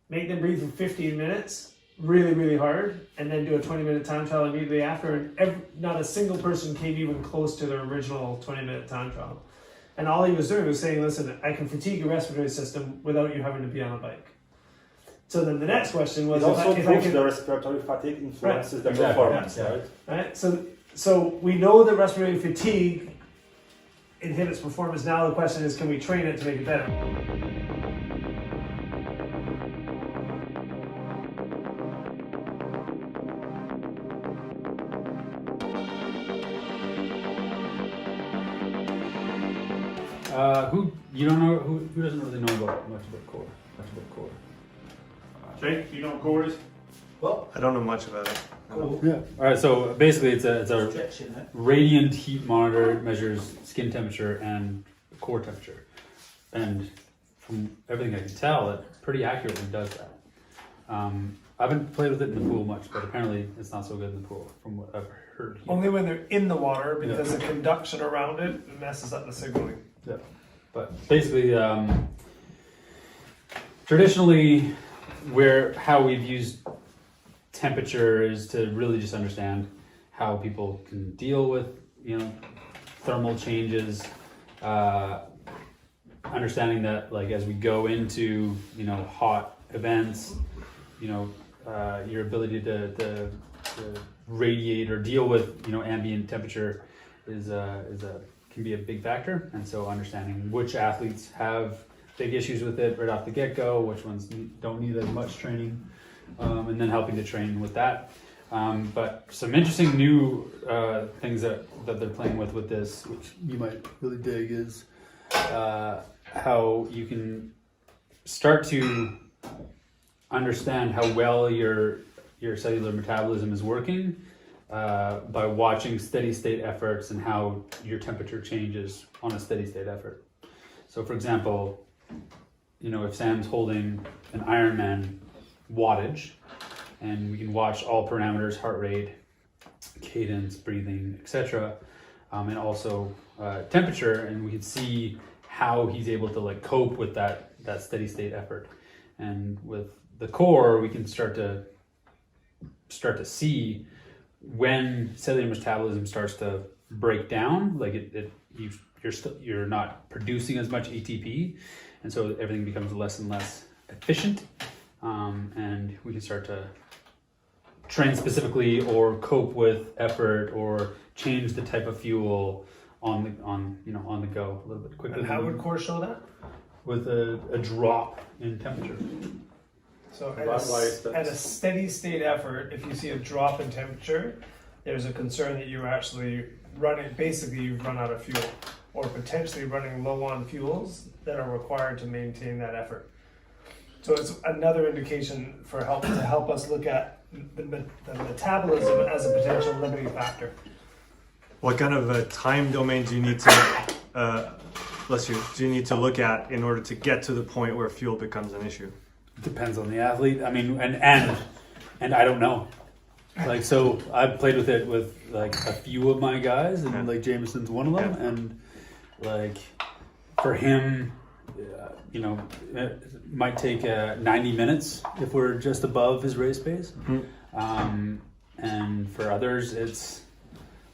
make them breathe for 15 minutes, really, really hard, and then do a 20-minute time trial immediately after, and not a single person came even close to their original 20-minute time trial. And all he was doing was saying, listen, I can fatigue your respiratory system without you having to be on a bike. So then the next question was, it also proves the respiratory fatigue influences the performance, right? So we know that respiratory fatigue inhibits performance. Now the question is, can we train it to make it better? Who doesn't really know much about core? Jake, do you know what core is? Well, I don't know much about it. cool. Yeah. All right. So basically, it's a radiant heat monitor. It measures skin temperature and core temperature, and from everything I can tell, it pretty accurately does that. I haven't played with it in the pool much, but apparently it's not so good in the pool, from what I've heard. Only when they're in the water, because the conduction around it messes up the signaling. Yeah. But basically, traditionally, how we've used temperature is to really just understand how people can deal with, thermal changes, understanding that, like, as we go into, hot events, your ability to radiate or deal with, ambient temperature can be a big factor. And so understanding which athletes have big issues with it right off the get-go, which ones don't need as much training, and then helping to train with that. But some interesting new things that they're playing with this, which you might really dig, is how you can start to understand how well your cellular metabolism is working by watching steady state efforts and how your temperature changes on a steady state effort. So for example, if Sam's holding an Ironman wattage, and we can watch all parameters, heart rate, cadence, breathing, etc., and also temperature, and we can see how he's able to cope with that steady state effort. And with the core, we can start to see when cellular metabolism starts to break down, you're not producing as much ATP, and so everything becomes less and less efficient, and we can start to train specifically or cope with effort or change the type of fuel on the go a little bit quicker. And how would core show that? With a drop in temperature. So at a steady state effort, if you see a drop in temperature, there's a concern that you're actually you've run out of fuel, or potentially running low on fuels that are required to maintain that effort. So it's another indication to help us look at the metabolism as a potential limiting factor. What kind of time domain do you need to look at in order to get to the point where fuel becomes an issue? Depends on the athlete. I mean, and I don't know. So I've played with it with a few of my guys, and Jameson's one of them, and for him, it might take 90 minutes if we're just above his race pace. Mm-hmm. And for others, it's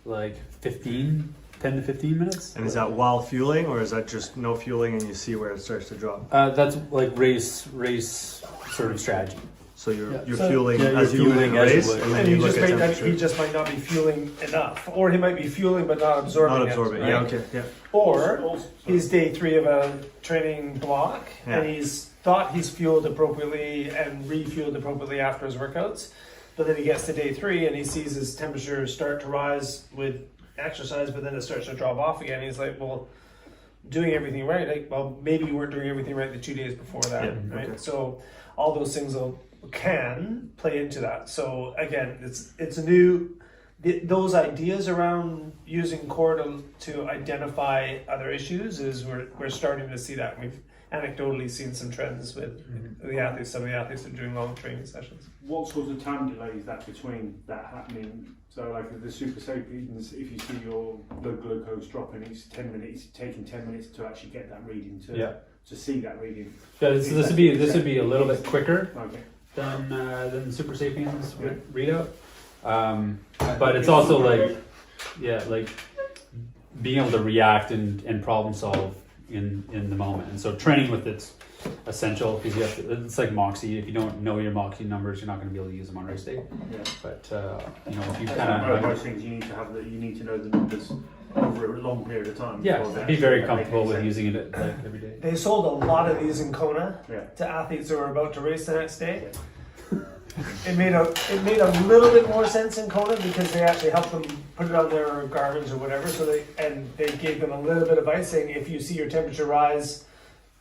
10 to 15 minutes. And is that while fueling, or is that just no fueling and you see where it starts to drop? That's race sort of strategy. So you're fueling as you would in a race, and then you look at temperature. He just might not be fueling enough, or he might be fueling but not absorbing. Not absorbing. Right? Yeah. Okay. Yeah. Or he's day 3 of a training block, and he's thought he's fueled appropriately and refueled appropriately after his workouts, but then he gets to day 3 and he sees his temperature start to rise with exercise, but then it starts to drop off again. He's like, well, doing everything right. Maybe you weren't doing everything right the 2 days before that, right? Okay. So all those things can play into that. So again, it's new. Those ideas around using core to identify other issues is we're starting to see that. We've anecdotally seen some trends with the athletes. Some of the athletes are doing long training sessions. What sort of time delay is that between that happening? So the super sapiens, if you see your blood glucose dropping, it's 10 minutes, taking 10 minutes to actually get that reading to to see that reading. So this would be a little bit quicker Okay. than the Super Sapiens readout, but it's also like being able to react and problem solve in the moment. And so training with it's essential because you have to, it's like Moxy. If you don't know your Moxy numbers, you're not going to be able to use them on race day. Yeah. But if you One kind of of those things you need to have, that you need to know the numbers over a long period of time. before they be very actually make comfortable any with sense. using it like every day. They sold a lot of these in Kona Yeah. to athletes who were about to race the next day. It made a little bit more sense in Kona because they actually helped them put it on their Garmin's or whatever. So they gave them a little bit of advice saying if you see your temperature rise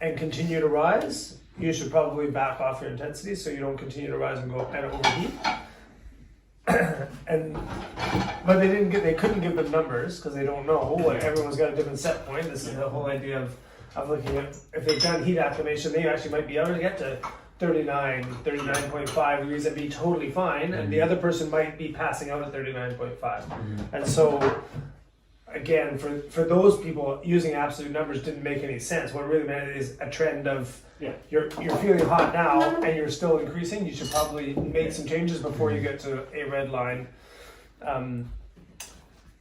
and continue to rise, you should probably back off your intensity so you don't continue to rise and overheat. But they couldn't give them numbers because they don't know. Everyone's got a different set point. This is the whole idea of looking at if they've done heat acclimation, they actually might be able to get to 39.5 degrees and be totally fine, and the other person might be passing out at 39.5. And so again, for those people, using absolute numbers didn't make any sense. What really meant is a trend of you're feeling hot now and you're still increasing. You should probably make some changes before you get to a red line.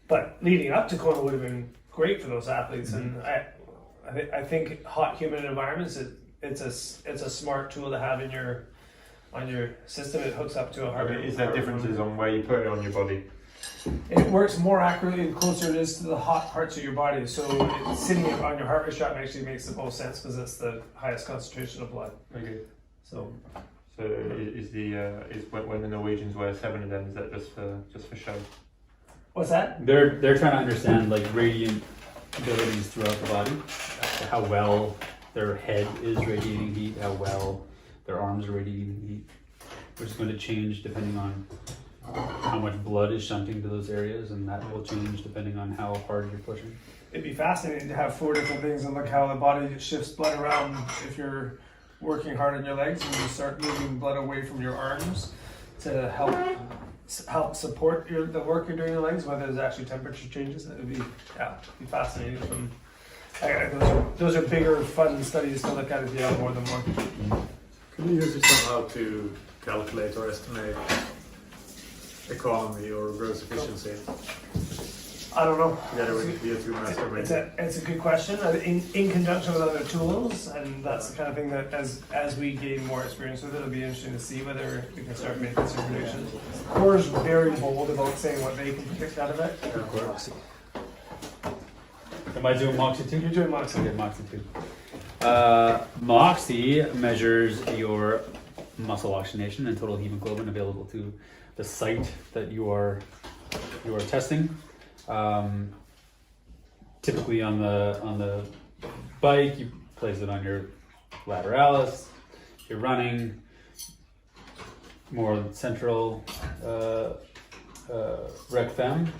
But leading up to Kona would have been great for those athletes, and I think hot, humid environments it's a smart tool to have on your system. It hooks up to a heart rate. Is there differences on where you put it on your body? It works more accurately the closer it is to the hot parts of your body. So it's sitting on your heart rate strap actually makes the most sense because it's the highest concentration of blood. Okay. So is when the Norwegians wear 7 of them, is that just for show? what's that? They're trying to understand like radiant abilities throughout the body, how well their head is radiating heat, how well their arms are radiating heat, which is going to change depending on how much blood is shunting to those areas, and that will change depending on how hard you're pushing. It'd be fascinating to have 4 different things and look how the body shifts blood around if you're working hard on your legs and you start moving blood away from your arms to help support the work you're doing in your legs, whether there's actually temperature changes. It would be fascinating. Those are bigger, fun studies to look at if you have more than one. Can you use it somehow to calculate or estimate economy or gross efficiency I don't know. together with VO2 Master Pro? It's a good question. In conjunction with other tools, and that's the kind of thing that as we gain more experience with it, it'll be interesting to see whether we can start making some predictions. Core's very bold about saying what they can predict out of it. Am I doing Moxy 2? You're doing Moxy. Okay, Moxy 2. Moxy measures your muscle oxygenation and total hemoglobin available to the site that you are testing. Typically on the bike, you place it on your lateralis. If you're running, more central rec fem.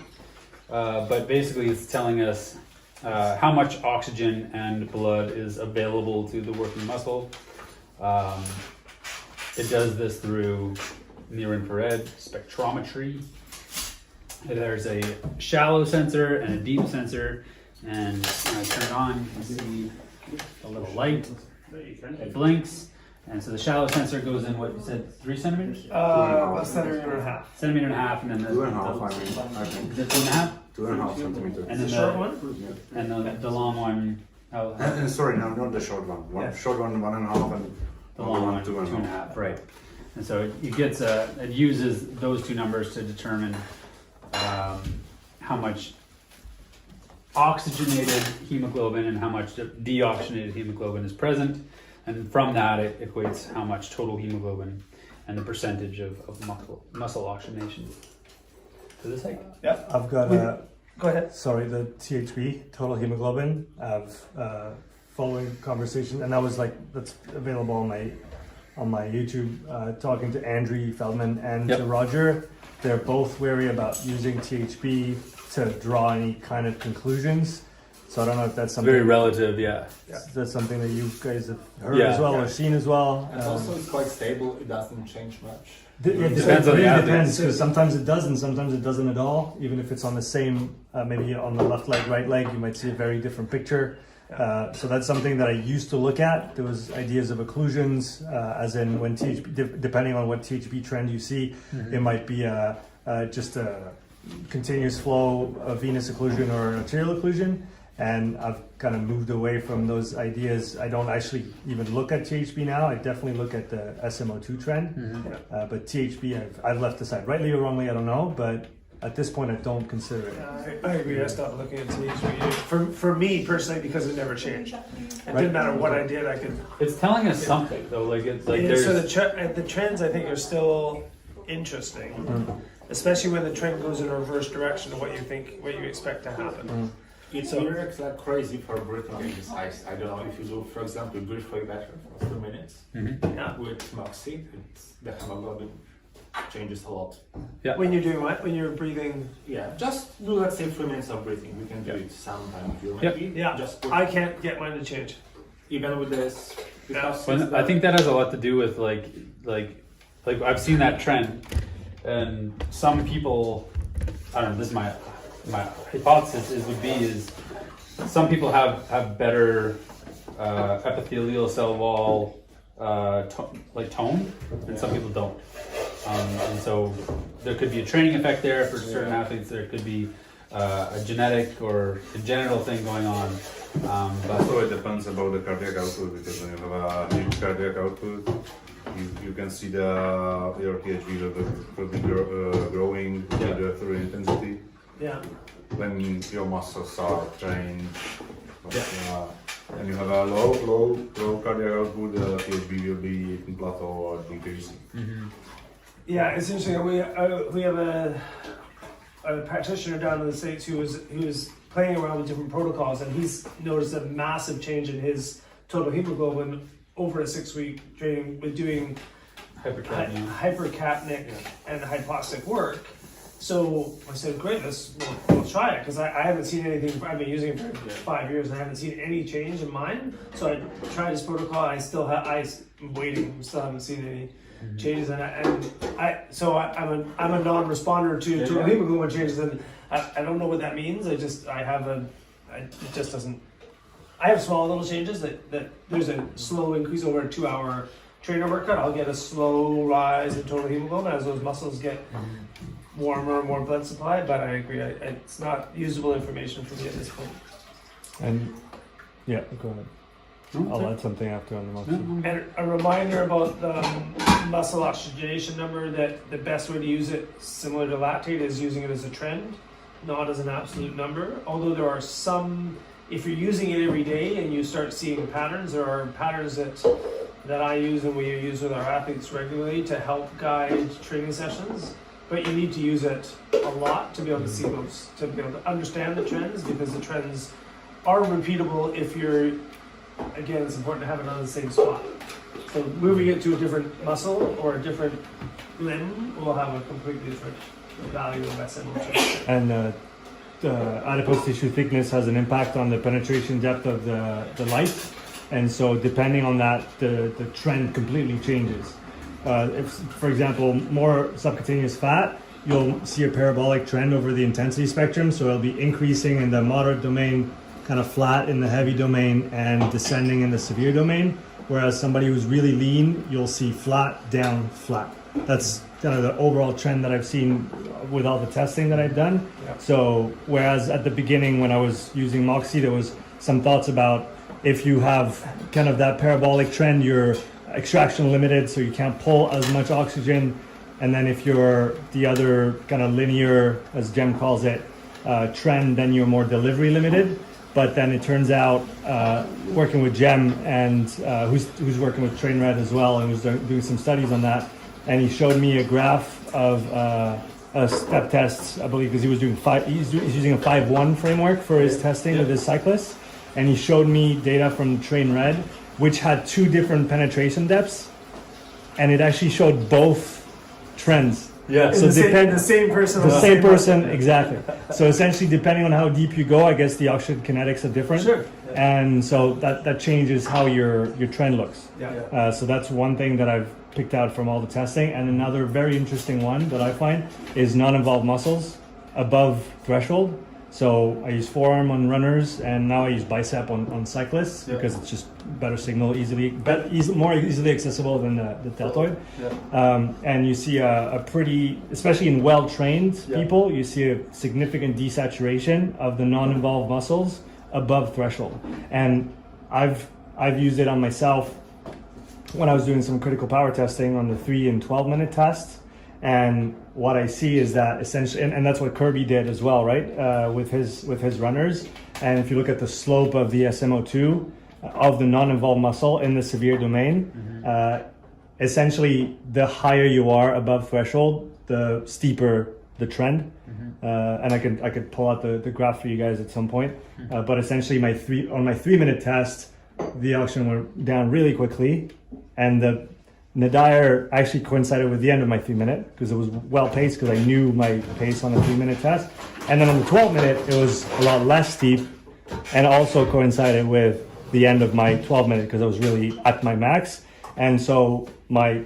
But basically, it's telling us how much oxygen and blood is available to the working muscle. It does this through near-infrared spectrometry. There's a shallow sensor and a deep sensor, and when I turn it on, you see a little light. It blinks, and so the shallow sensor goes in what you said, 3 centimeters? A centimeter and a half. Centimeter and a half, and then the 2.5, I think. is it 2.5? 2.5 centimeters. And then The short one? And the long one, how? Sorry, no, not the short one. Yeah. Short one, 1.5, and The long one, 2.5, right. And so it uses those two numbers to determine how much oxygenated hemoglobin and how much deoxygenated hemoglobin is present. And from that, it equates how much total hemoglobin and the percentage of muscle oxygenation to this height. Yep. I've got Go ahead. the THB, total hemoglobin. I've following conversation, and that's available on my YouTube. Talking to Andrew Feldman and to Roger, they're both wary about using THB to draw any kind of conclusions. So I don't know if that's something Very relative, yeah. That's something that you guys have heard as well or seen as well. And also it's quite stable, it doesn't change much. It depends on the athlete. depends, because sometimes it does and sometimes it doesn't at all. Even if it's on the same, maybe on the left leg, right leg, you might see a very different picture. So that's something that I used to look at. There was ideas of occlusions, as in when THB, depending on what THB trend you see, it might be just a continuous flow of venous occlusion or arterial occlusion. And I've kind of moved away from those ideas. I don't actually even look at THB now. I definitely look at the SMO2 trend. But THB, I've left aside. Rightly or wrongly, I don't know. But at this point, I don't consider it. I agree. I stopped looking at THB. For me personally, because it never changed. It didn't matter what I did. I could. It's telling us something though. Like it's like Yeah, so there's the trends I think are still interesting, especially when the trend goes in a reverse direction of what you expect to happen. It works like crazy for breathing exercise. I don't know if you do, for example, breathe way better for 3 minutes. Yeah. With Moxy, the hemoglobin changes a lot. When you're doing what? When you're breathing. Yeah, just do, let's say, 3 minutes of breathing. We can do it sometime if you Yep. maybe. Yeah. Just put, I can't get mine to change. even with this. Because Well, I think that has a lot to do with like I've seen that trend, and some people, I don't know. This is my hypothesis is some people have better epithelial cell wall tone, and some people don't. And so there could be a training effect there for certain athletes. There could be a genetic or congenital thing going on. But Also, it depends about the cardiac output, because when you have a huge cardiac output, you can see your THV will be growing through intensity. Yeah. When your muscles are trained, and you have a low cardiac output, the THV will be in plateau or decreasing. Yeah, it's interesting. We have a practitioner down in the States who was playing around with different protocols, and he's noticed a massive change in his total hemoglobin over a 6-week training with doing hypercapnic and hypoxic work. So I said, great, we'll try it, because I haven't seen anything. I've been using it for 5 years and I haven't seen any change in mine. So I tried his protocol. I'm waiting. Still haven't seen any changes, I'm a non-responder to hemoglobin changes, and I don't know what that means. It just doesn't. I have small little changes that there's a slow increase over a 2-hour trainer workout. I'll get a slow rise in total hemoglobin as those muscles get warmer and more blood supply, but I agree, it's not usable information for me at this point. And yeah, go ahead. I'll add something after on the Moxy. And a reminder about the muscle oxygenation number, that the best way to use it, similar to lactate, is using it as a trend, not as an absolute number. Although there are some, if you're using it every day and you start seeing patterns, there are patterns that I use and we use with our athletes regularly to help guide training sessions. But you need to use it a lot to be able to see those, to be able to understand the trends, because the trends are repeatable if you're, again, it's important to have it on the same spot. So moving it to a different muscle or a different limb will have a completely different value of SMO2. And adipose tissue thickness has an impact on the penetration depth of the light. And so depending on that, the trend completely changes. If, for example, more subcutaneous fat, you'll see a parabolic trend over the intensity spectrum. So it'll be increasing in the moderate domain, kind of flat in the heavy domain, and descending in the severe domain. Whereas somebody who's really lean, you'll see flat, down, flat. That's kind of the overall trend that I've seen with all the testing that I've done. Yep. So whereas at the beginning when I was using Moxy, there was some thoughts about if you have kind of that parabolic trend, you're extraction limited, so you can't pull as much oxygen. And then if you're the other kind of linear, as Jem calls it, trend, then you're more delivery limited. But then it turns out, working with Jem and who's working with TrainRed as well, and was doing some studies on that, and he showed me a graph of step tests, I believe, because he was doing he's using a 5-1 framework for his testing with his cyclists, and he showed me data from TrainRed, which had 2 different penetration depths, and it actually showed both trends. Yeah, so the same person. Exactly. So essentially, depending on how deep you go, I guess the oxygen kinetics are different. Sure. And so that changes how your trend looks. Yeah. So that's one thing that I've picked out from all the testing. And another very interesting one that I find is non-involved muscles above threshold. So I use forearm on runners, and now I use bicep on cyclists because it's just better signal, more easily accessible than the deltoid. And you see a pretty, especially in well-trained people, you see a significant desaturation of the non-involved muscles above threshold. And I've used it on myself when I was doing some critical power testing on the 3 and 12 minute test. And what I see is that essentially, and that's what Kirby did as well, right? With his runners. And if you look at the slope of the SMO2 of the non-involved muscle in the severe domain, essentially the higher you are above threshold, the steeper the trend. And I could pull out the graph for you guys at some point. But essentially on my 3 minute test, the oxygen went down really quickly, and the nadir actually coincided with the end of my 3 minute because it was well paced because I knew my pace on the 3 minute test. And then on the 12 minute, it was a lot less steep, and also coincided with the end of my 12 minute because I was really at my max. And so my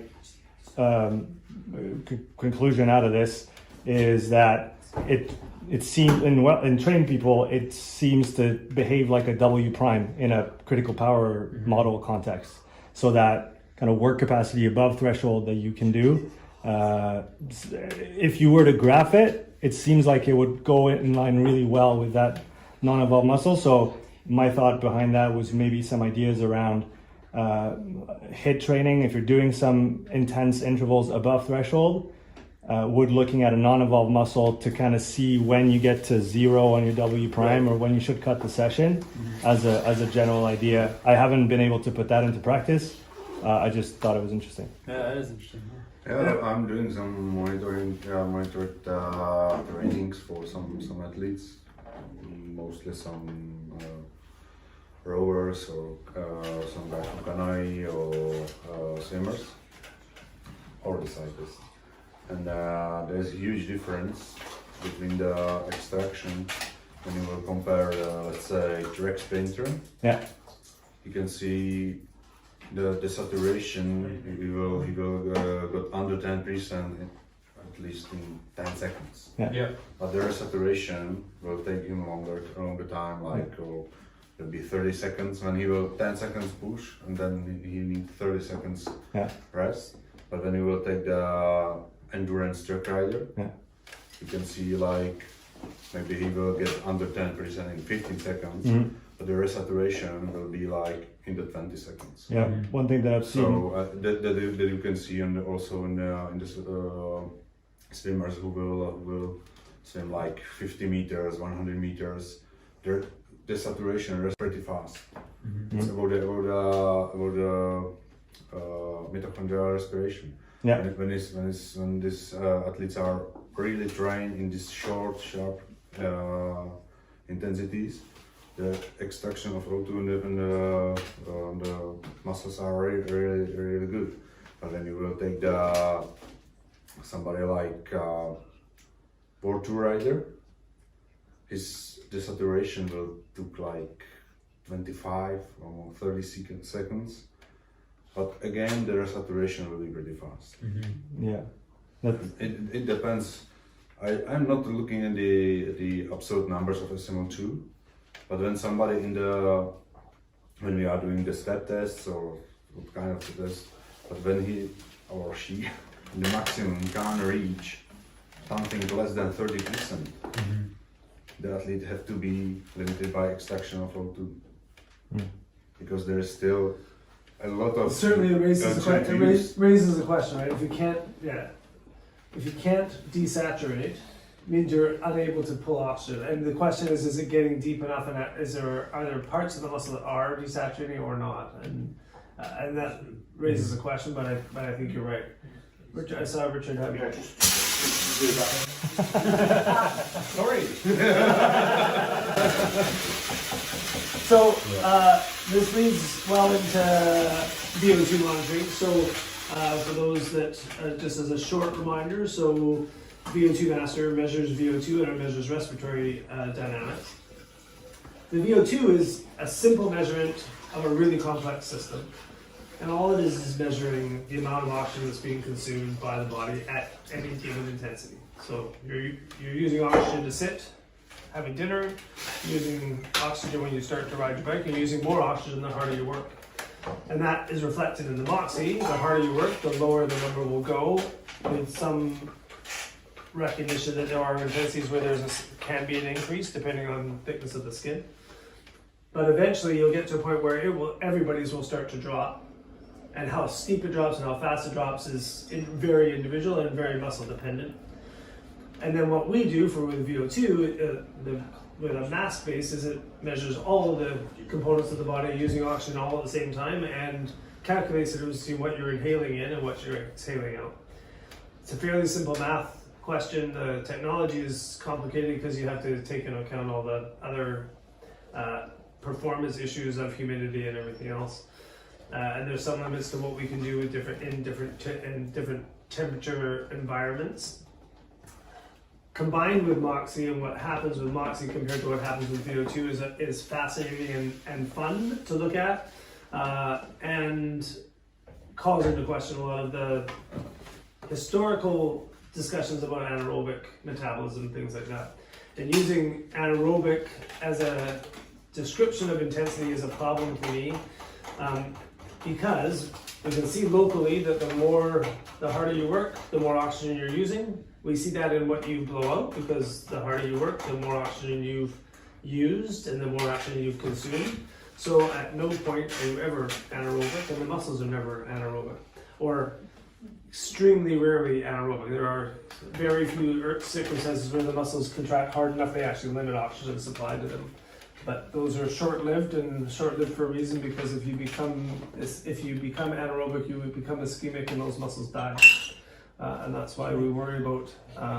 conclusion out of this is that it seems in trained people, it seems to behave like a W prime in a critical power model context. So that kind of work capacity above threshold that you can do. If you were to graph it, it seems like it would go in line really well with that non-involved muscle. So my thought behind that was maybe some ideas around HIIT training. If you're doing some intense intervals above threshold, would looking at a non-involved muscle to kind of see when you get to 0 on your W prime or when you should cut the session as a general idea. I haven't been able to put that into practice. I just thought it was interesting. Yeah, that is interesting. Yeah, I'm doing some monitored trainings for some athletes, mostly some rowers or some guys from canoe or swimmers or the cyclists. And there's a huge difference between the extraction when you will compare, let's say, direct sprinter. Yeah. You can see the saturation. He will got under 10% at least in 10 seconds. Yeah. But the saturation will take him longer time, like it'll be 30 seconds when he will 10 seconds push, and then he need 30 seconds rest. But when he will take the endurance truck rider, you can see like maybe he will get under 10% in 15 seconds, but the resaturation will be like in the 20 seconds. Yeah, one thing that I've seen. So that you can see also in the swimmers who will swim like 50 meters, 100 meters. The saturation is pretty fast. It's about the mitochondrial respiration. Yeah. When these athletes are really trained in these short, sharp intensities, the extraction of O2 in the muscles are really good. But then you will take somebody like VO2 rider, the saturation will took like 25 or 30 seconds. But again, the resaturation will be pretty fast. Yeah. It depends. I'm not looking at the absolute numbers of SMO2, but when somebody when we are doing the step tests or what kind of test, but when he or she in the maximum can reach something less than 30%, the athlete have to be limited by extraction of O2, because there is still a lot of certainly it raises a question, right? If you can't desaturate, means you're unable to pull oxygen. And the question is it getting deep enough? And are there parts of the muscle that are desaturating or not? And that raises a question. But I think you're right. Richard, I saw Richard have. Sorry. So this leads well into VO2 monitoring. So for those that, just as a short reminder, so VO2 Master measures VO2 and it measures respiratory dynamics. The VO2 is a simple measurement of a really complex system. And all it is measuring the amount of oxygen that's being consumed by the body at any given intensity. So you're using oxygen to sit. having dinner, using oxygen when you start to ride your bike, and using more oxygen the harder you work. And that is reflected in the Moxy. The harder you work, the lower the number will go, with some recognition that there are intensities where can be an increase depending on thickness of the skin. But eventually you'll get to a point where everybody's will start to drop. And how steep it drops and how fast it drops is very individual and very muscle dependent. And then what we do with VO2, with a mask base, is it measures all of the components of the body using oxygen all at the same time and calculates it as to what you're inhaling in and what you're exhaling out. It's a fairly simple math question. The technology is complicated because you have to take into account all the other performance issues of humidity and everything else. And there's some limits to what we can do with different temperature environments. Combined with Moxy, and what happens with Moxy compared to what happens with VO2 is fascinating and fun to look at, and calls into question a lot of the historical discussions about anaerobic metabolism, things like that. And using anaerobic as a description of intensity is a problem for me, because we can see locally that the harder you work, the more oxygen you're using. We see that in what you blow out, because the harder you work, the more oxygen you've used and the more oxygen you've consumed. So at no point are you ever anaerobic, and the muscles are never anaerobic, or extremely rarely anaerobic. There are very few circumstances where the muscles contract hard enough they actually limit oxygen supply to them. But those are short-lived, and short-lived for a reason, because if you become anaerobic, you would become ischemic and those muscles die. And that's why we worry about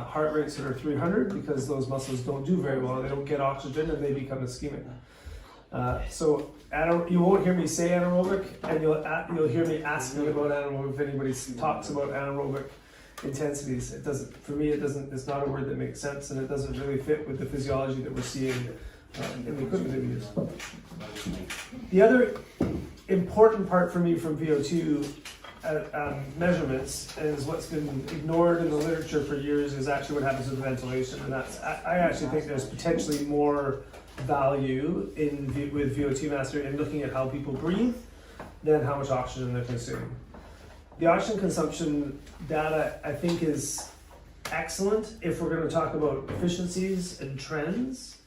heart rates that are 300, because those muscles don't do very well. They don't get oxygen and they become ischemic. So you won't hear me say anaerobic, and you'll hear me asking about anaerobic if anybody talks about anaerobic intensities. It doesn't, for me, it's not a word that makes sense, and it doesn't really fit with the physiology that we're seeing in the equipment that we use. The other important part for me from VO2 measurements is what's been ignored in the literature for years is actually what happens with ventilation, and I actually think there's potentially more value with VO2 Master in looking at how people breathe than how much oxygen they're consuming. The oxygen consumption data, I think, is excellent if we're going to talk about efficiencies and trends.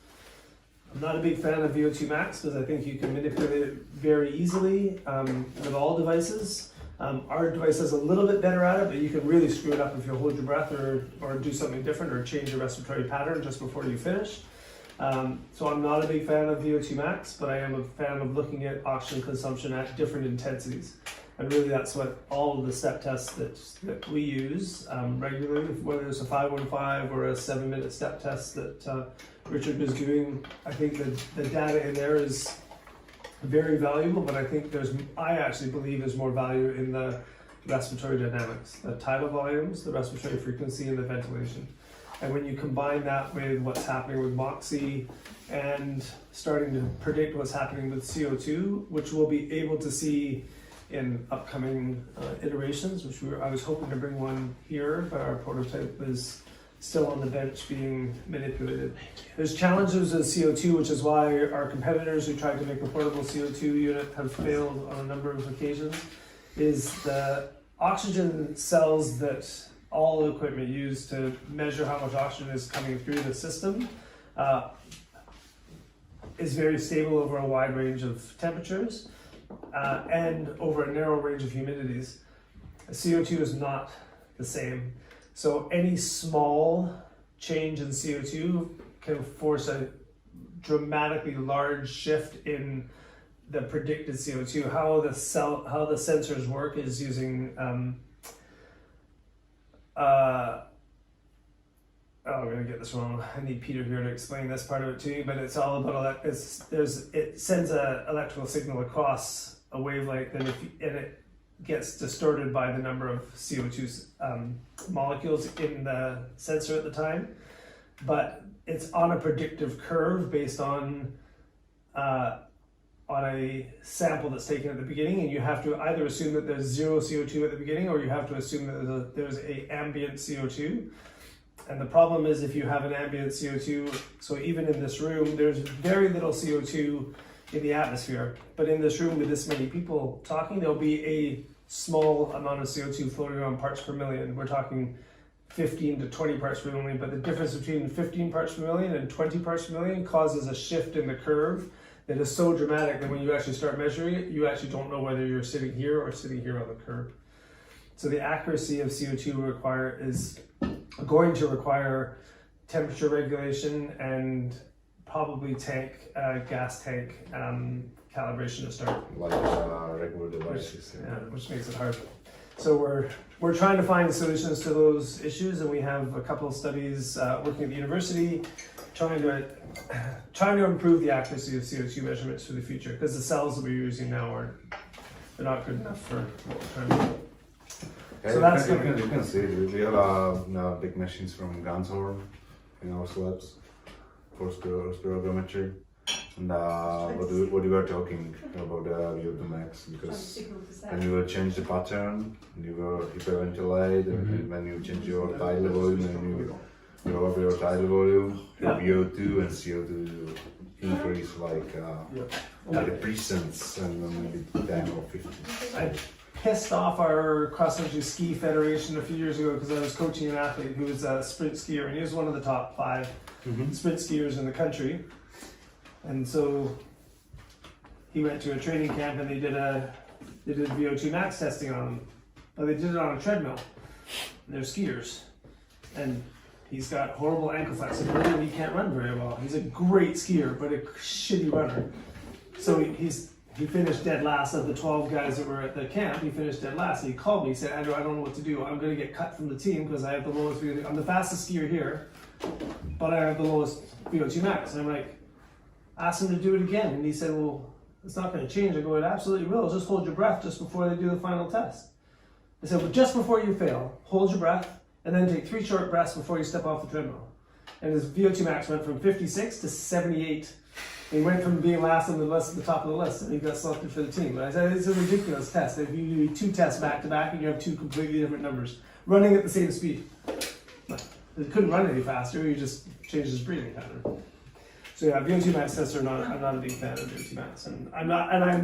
I'm not a big fan of VO2 Max because I think you can manipulate it very easily with all devices. Our device is a little bit better at it, but you can really screw it up if you hold your breath or do something different or change your respiratory pattern just before you finish. So I'm not a big fan of VO2 Max, but I am a fan of looking at oxygen consumption at different intensities. And really that's what all of the step tests that we use regularly, whether it's a 515 or a 7-minute step test that Richard is doing. I think the data in there is very valuable, but I actually believe there's more value in the respiratory dynamics, the tidal volumes, the respiratory frequency, and the ventilation. And when you combine that with what's happening with Moxy and starting to predict what's happening with CO2, which we'll be able to see in upcoming iterations, which I was hoping to bring one here, but our prototype is still on the bench being manipulated. There's challenges with CO2, which is why our competitors who tried to make a portable CO2 unit have failed on a number of occasions, is the oxygen cells that all equipment use to measure how much oxygen is coming through the system is very stable over a wide range of temperatures and over a narrow range of humidities. CO2 is not the same. So any small change in CO2 can force a dramatically large shift in the predicted CO2. How the sensors work is using I'm gonna get this wrong. I need Peter here to explain this part of it to you, but it's all about it sends an electrical signal across a wavelength, and it gets distorted by the number of CO2 molecules in the sensor at the time. But it's on a predictive curve based on a sample that's taken at the beginning, and you have to either assume that there's zero CO2 at the beginning, or you have to assume that there's a ambient CO2. And the problem is if you have an ambient CO2, so even in this room, there's very little CO2 in the atmosphere. But in this room with this many people talking, there'll be a small amount of CO2 floating around parts per million. We're talking 15 to 20 parts per million, but the difference between 15 parts per million and 20 parts per million causes a shift in the curve that is so dramatic that when you actually start measuring it, you actually don't know whether you're sitting here or sitting here on the curve. So the accuracy of CO2 is going to require temperature regulation and probably gas tank calibration to start. Like regular devices. Which makes it hard. So we're trying to find solutions to those issues, and we have a couple of studies working at the university trying to improve the accuracy of CO2 measurements for the future, because the cells that we're using now they're not good enough for what we're trying to do. Yeah, So that's you can see we have big machines from Ganshorn in our labs for spirometry. And what we were talking about the VO2 max, because when you will change the pattern, you will hyperventilate, and when you change your tidal volume and you lower your tidal volume, your VO2 and CO2 increase like a percent and maybe 10 or 15. I pissed off our cross-country ski federation a few years ago because I was coaching an athlete who was a sprint skier, and he was one of the top 5 sprint skiers in the country. And so he went to a training camp and they did VO2 max testing on him, but they did it on a treadmill. And they're skiers, and he's got horrible ankle flexibility and he can't run very well. He's a great skier, but a shitty runner. So he finished dead last of the 12 guys that were at the camp. He finished dead last, and he called me. He said, "Andrew, I don't know what to do. I'm going to get cut from the team because I have the lowest VO2. I'm the fastest skier here, but I have the lowest VO2 max." And I'm like, asked him to do it again, and he said, "Well, it's not going to change." I go, "It absolutely will. Just hold your breath just before they do the final test." I said, "Well, just before you fail, hold your breath, and then take 3 short breaths before you step off the treadmill." And his VO2 max went from 56 to 78. He went from being last on the list to the top of the list, and he got selected for the team. But I said, it's a ridiculous test. If you do 2 tests back to back and you have 2 completely different numbers, running at the same speed. He couldn't run any faster, he just changed his breathing pattern. So yeah, VO2 max tests I'm not a big fan of VO2 max, and I'm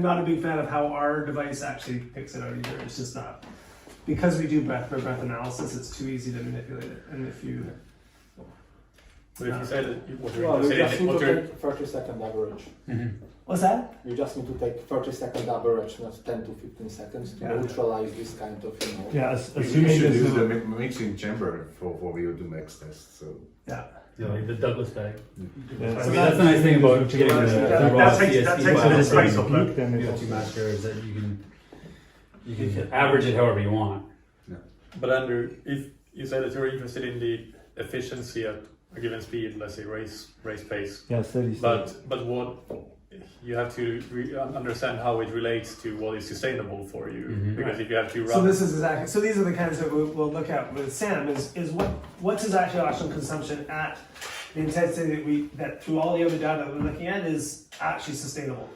not a big fan of how our device actually picks it out either. It's just not, because we do breath by breath analysis, it's too easy to manipulate it. And if you But if you say that You just need to take 30-second average. what's that? You just need to take 30-second average, not 10 to 15 seconds to neutralize this kind of, Yeah, You assuming should there's use no, the mixing chamber for VO2 max test. So Yeah. Like the Douglas bag. yeah, I mean, that's the nice thing about getting the raw that takes CSV a bit file of space from off peak, then it's VO2 Master is that you can average it however you want. But Andrew, if you say that you're interested in the efficiency at a given speed, let's say race pace, yeah, steady state. but what you have to understand how it relates to what is sustainable for you, because if you have to run. So this is exactly. So these are the kinds that we'll look at with Sam. Is what's his actual oxygen consumption at the intensity that through all the other data that we're looking at is actually sustainable,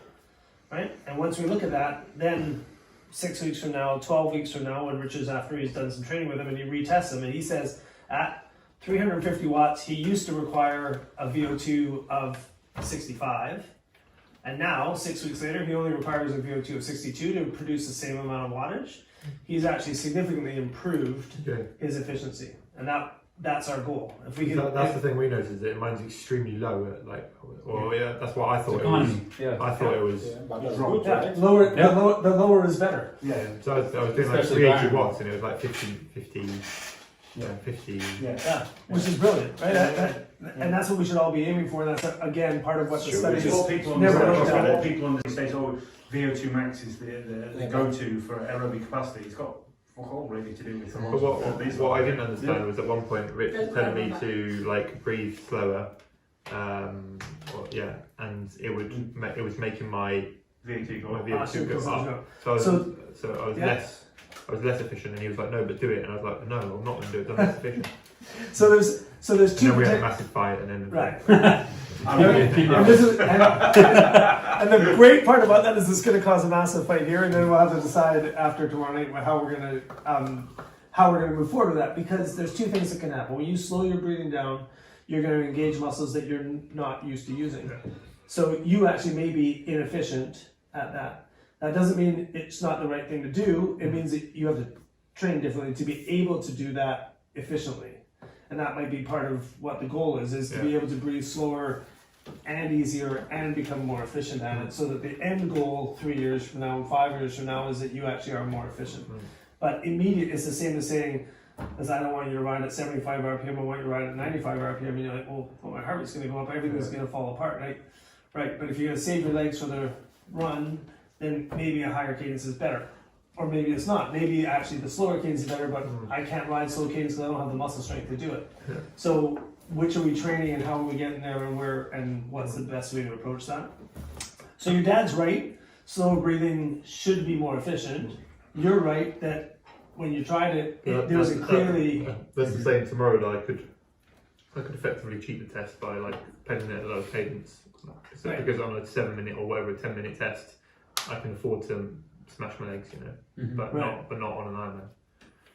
right? And once we look at that, then 6 weeks from now, 12 weeks from now, when Richard's after he's done some training with him and he retests him, and he says at 350 watts he used to require a VO2 of 65. And now, 6 weeks later, he only requires a VO2 of 62 to produce the same amount of wattage. He's actually significantly improved his efficiency, and that's our goal. If we can, that's the thing we noticed, is that mine's extremely low. That's what I thought Economy. it was. Yeah. I thought it was. but that's good, right? lower. The lower is better. Yeah. So I was doing like Especially 380 Brian. watts, and it was like 50. Yeah, 50. Yeah, which is brilliant, right? And that's what we should all be aiming for. That's again part of what the study is. What people Never understand, looked at what it. people understand, VO2 max is the go-to for aerobic capacity. It's got fuck all really to do with the But what I didn't understand was at one point Rich was telling me to like breathe slower, and it was making my VO2 go up. VO2 go up. So I was less efficient, and he was like, "No, but do it." And I was like, "No, I'm not going to do it. I'm less efficient." So there's And two. then we had a massive fight, and then Right. And the great part about that is it's going to cause a massive fight here, and then we'll have to decide after tomorrow night how how we're going to move forward with that, because there's two things that can happen. When you slow your breathing down, you're going to engage muscles that you're not used to using. So you actually may be inefficient at that. That doesn't mean it's not the right thing to do. It means that you have to train differently to be able to do that efficiently. And that might be part of what the goal is to be able to breathe slower and easier and become more efficient at it, so that the end goal 3 years from now and 5 years from now is that you actually are more efficient. But immediate, it's the same as saying, as I don't want you to ride at 75 RPM, I want you to ride at 95 RPM, and you're like, well, my heart rate's going to go up, everything's going to fall apart, right? Right, but if you're going to save your legs for the run, then maybe a higher cadence is better. Or maybe it's not. Maybe actually the slower cadence is better, but I can't ride slow cadence because I don't have the muscle strength to do it. So which are we training and how are we getting there, and where, and what's the best way to approach that? So your dad's right, slower breathing should be more efficient. You're right that when you tried it, there was a clearly... That's the same tomorrow that I could effectively cheat the test by like pedaling at a low cadence. So because on a 7-minute or whatever, a 10-minute test, I can afford to smash my legs, you know, but not on an Ironman.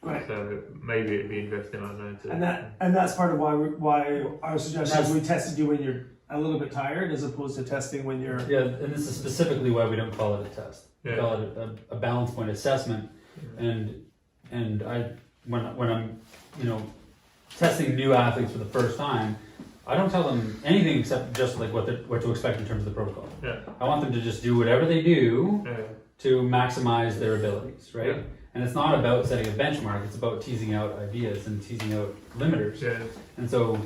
Right. So maybe it'd be interesting, I don't know. And that's part of why our suggestion is we tested you when you're a little bit tired, as opposed to testing when you're... Yeah, and this is specifically why we don't call it a test. We call it a balance point assessment. And I, when I'm, you know, testing new athletes for the first time, I don't tell them anything except just like what to expect in terms of the protocol. I want them to just do whatever they do to maximize their abilities, right? And it's not about setting a benchmark, it's about teasing out ideas and teasing out limiters. And so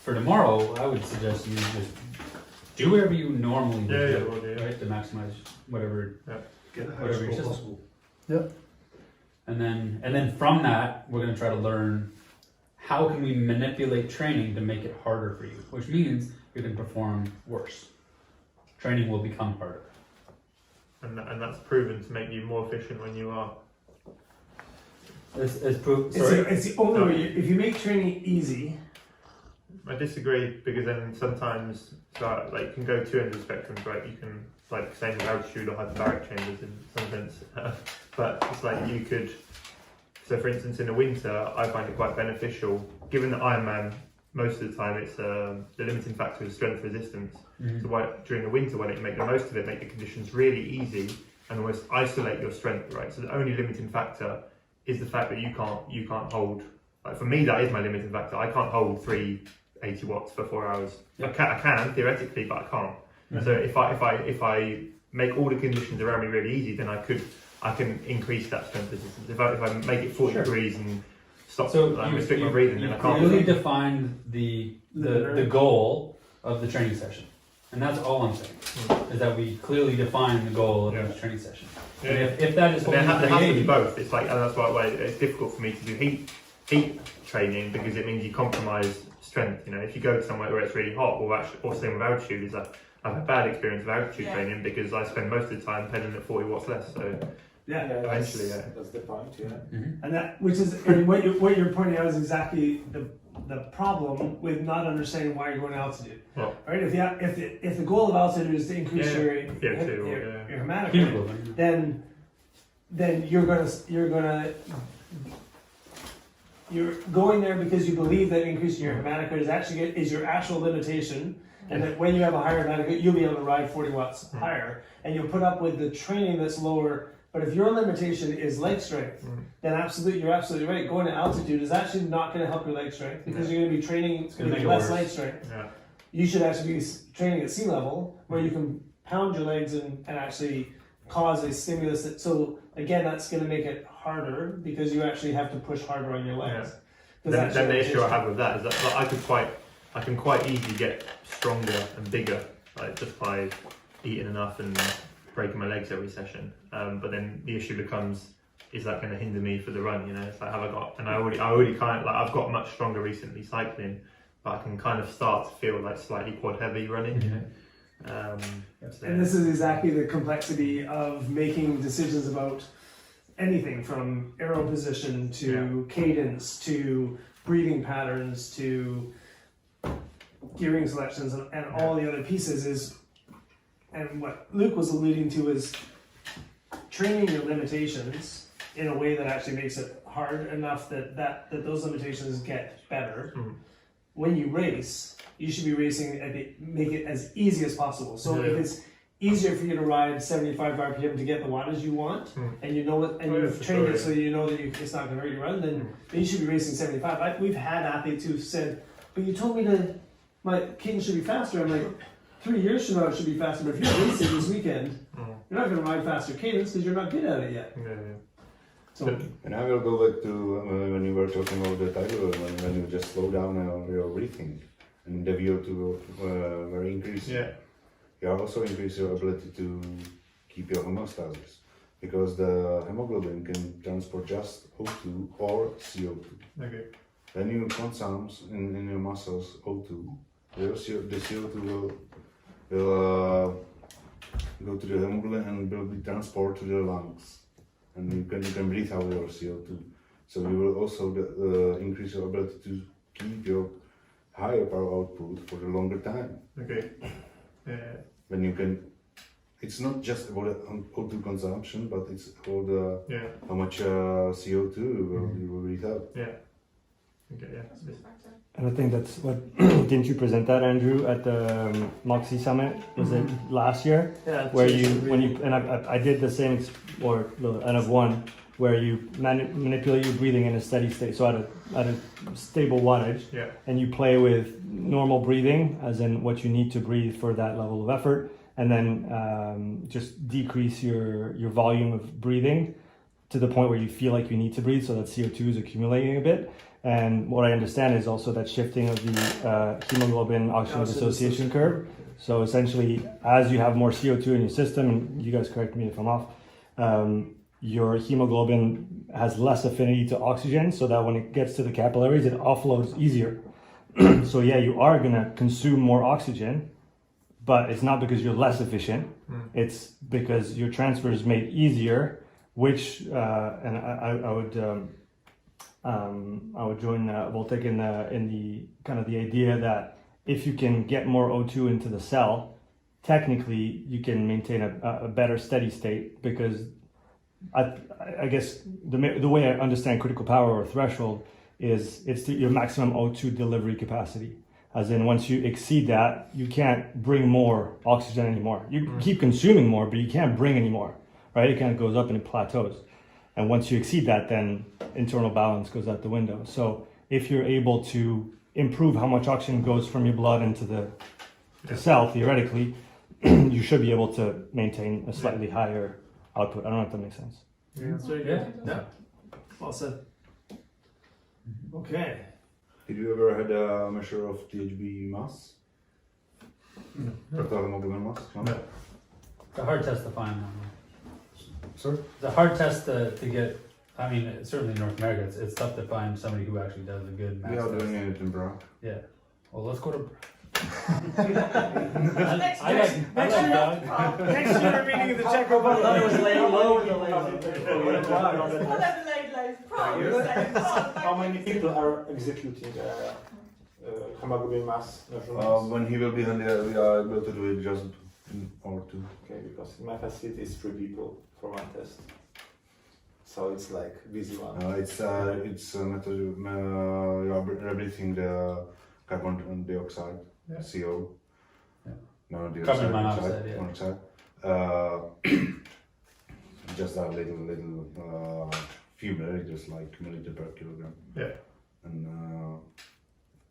for tomorrow, I would suggest you just do whatever you normally do, right? To maximize whatever, whatever your system. And then from that, we're going to try to learn how can we manipulate training to make it harder for you, which means you can perform worse. Training will become harder. And that's proven to make you more efficient when you are. It's the only way. If you make training easy. I disagree, because then sometimes, so like, you can go two ends of the spectrum, right? You can, like, same with altitude or hyperbaric chambers in some sense, but it's like you could. So, for instance, in the winter, I find it quite beneficial, given that Ironman, most of the time, it's the limiting factor is strength resistance. So during the winter, why don't you make the most of it, make the conditions really easy, and almost isolate your strength, right? So the only limiting factor is the fact that you can't hold. Like for me, that is my limiting factor. I can't hold 380 watts for 4 hours. I can theoretically, but I can't. So if I make all the conditions around me really easy, then I can increase that strength resistance. If I make it 40 degrees and stop, restrict my breathing, then I can't. You really define the goal of the training session, and that's all I'm saying. Is that we clearly define the goal of the training session. And if that is, there has to be both. It's like, and that's why it's difficult for me to do heat training, because it means you compromise strength. You know, if you go somewhere where it's really hot, or same with altitude, is that I've had a bad experience with altitude training because I spend most of the time pedaling at 40 watts less. So eventually, that's the point. And that, which is, and what you're pointing out is exactly the problem with not understanding why you're going to altitude. Right? If the goal of altitude is to increase your hematocrit, then you're going there because you believe that increasing your hematocrit is your actual limitation. And that when you have a higher hematocrit, you'll be able to ride 40 watts higher, and you'll put up with the training that's lower. But if your limitation is leg strength, then you're absolutely right. Going to altitude is actually not going to help your leg strength, because you're going to be training. It's going to be less leg strength. You should actually be training at sea level, where you can pound your legs and actually cause a stimulus. So again, that's going to make it harder, because you actually have to push harder on your legs. Then the issue I have with that is that I can quite easily get stronger and bigger, like just by eating enough and breaking my legs every session. But then the issue becomes, is that going to hinder me for the run? You know, it's like, have I got? And I already kind of, like, I've got much stronger recently cycling, but I can kind of start to feel like slightly quad heavy running. You know, and this is exactly the complexity of making decisions about anything from aero position to cadence to breathing patterns to gearing selections and all the other pieces is, and what Luke was alluding to is training your limitations in a way that actually makes it hard enough that those limitations get better. Mm. When you race, you should be racing make it as easy as possible. So Yeah. if it's easier for you to ride 75 RPM to get the wattage you want, and you know it, and you've trained it so you know that it's not going to hurt you run, then you should be racing 75. We've had athletes who've said, "But you told me my cadence should be faster." I'm like, 3 years from now it should be faster. But if you're racing this weekend, you're not going to ride faster cadence because you're not good at it yet. Yeah. So And I will go back to when you were talking about the title, when you just slow down your breathing and the VO2 were increasing. Yeah. You also increase your ability to keep your homeostasis because the hemoglobin can transport just O2 or CO2. Okay. When you consume in your muscles O2, the CO2 will go to the hemoglobin and will be transported to the lungs, and you can breathe out your CO2. So you will also increase your ability to keep your higher power output for a longer time. Okay. Yeah. When you can, it's not just about O2 consumption, but it's about how much CO2 you will breathe out. Yeah. Okay. Yeah. And I think that's what didn't you present that, Andrew, at the Moxy Summit? Was it last year? yeah, Where I did the same or the N of 1 where you manipulate your breathing in a steady state, so at a stable wattage, Yeah. and you play with normal breathing, as in what you need to breathe for that level of effort, and then just decrease your volume of breathing to the point where you feel like you need to breathe, so that CO2 is accumulating a bit. And what I understand is also that shifting of the hemoglobin oxygen dissociation curve. So essentially, as you have more CO2 in your system, and you guys correct me if I'm off, your hemoglobin has less affinity to oxygen, so that when it gets to the capillaries, it offloads easier. So yeah, you are gonna consume more oxygen, but it's not because you're less efficient. It's because your transfer is made easier, which and I would join Vojtech in the kind of the idea that if you can get more O2 into the cell, technically you can maintain a better steady state, because I guess the way I understand critical power or threshold is it's your maximum O2 delivery capacity. As in, once you exceed that, you can't bring more oxygen anymore. You keep consuming more, but you can't bring any more, right? It kind of goes up and it plateaus. And once you exceed that, then internal balance goes out the window. So if you're able to improve how much oxygen goes from your blood into the cell, theoretically, you should be able to maintain a slightly higher output. I don't know if that makes sense. Yeah, that's very good. Yeah. Well said. Okay. Did you ever had a measure of THB mass? Total hemoglobin mass? No. It's a hard test to find. Sorry? It's a hard test to get. I mean, certainly in North America, it's tough to find somebody who actually does a good mass We are test. doing it in Prague. Yeah. Well, let's go to. Next I like Doug. Next year we're meeting in the Czech Republic. I thought it was Laidlow in the How many people are executing hemoglobin mass measurements? When he will be on there, we are able to do it just in or two. Okay, because in my facility it's 3 people for one test. So it's like busy one. It's a method you are breathing the carbon dioxide, CO. Yeah. No, dioxide, Carbon monoxide, monoxide. Just a little few milliliters, like milliliter per kilogram. Yeah. And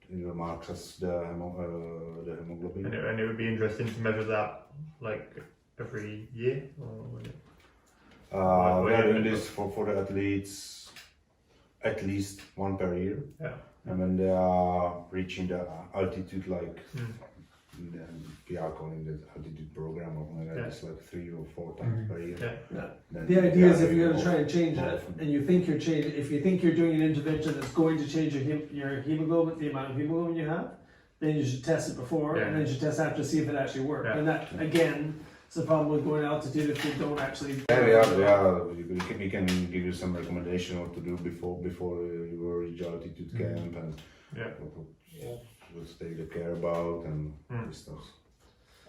it marks as the hemoglobin. And it would be interesting to measure that like every year, or would it? We are doing this for the athletes at least one per year. Yeah. And when they are reaching the altitude, like then we are calling the altitude program, or something like it's like 3 or 4 times per year. Yeah. Then The we idea are is if doing you're going more to try and change it, often. and you think you're changing, if you think you're doing an intervention that's going to change your hemoglobin, the amount of hemoglobin you have, then you should test it before, and then you should test after to see if it actually works. Yeah. And that, again, is the problem with going altitude if you don't actually. Yeah. We can give you some recommendation what to do before you reach altitude camp and what to take the care about and this stuff.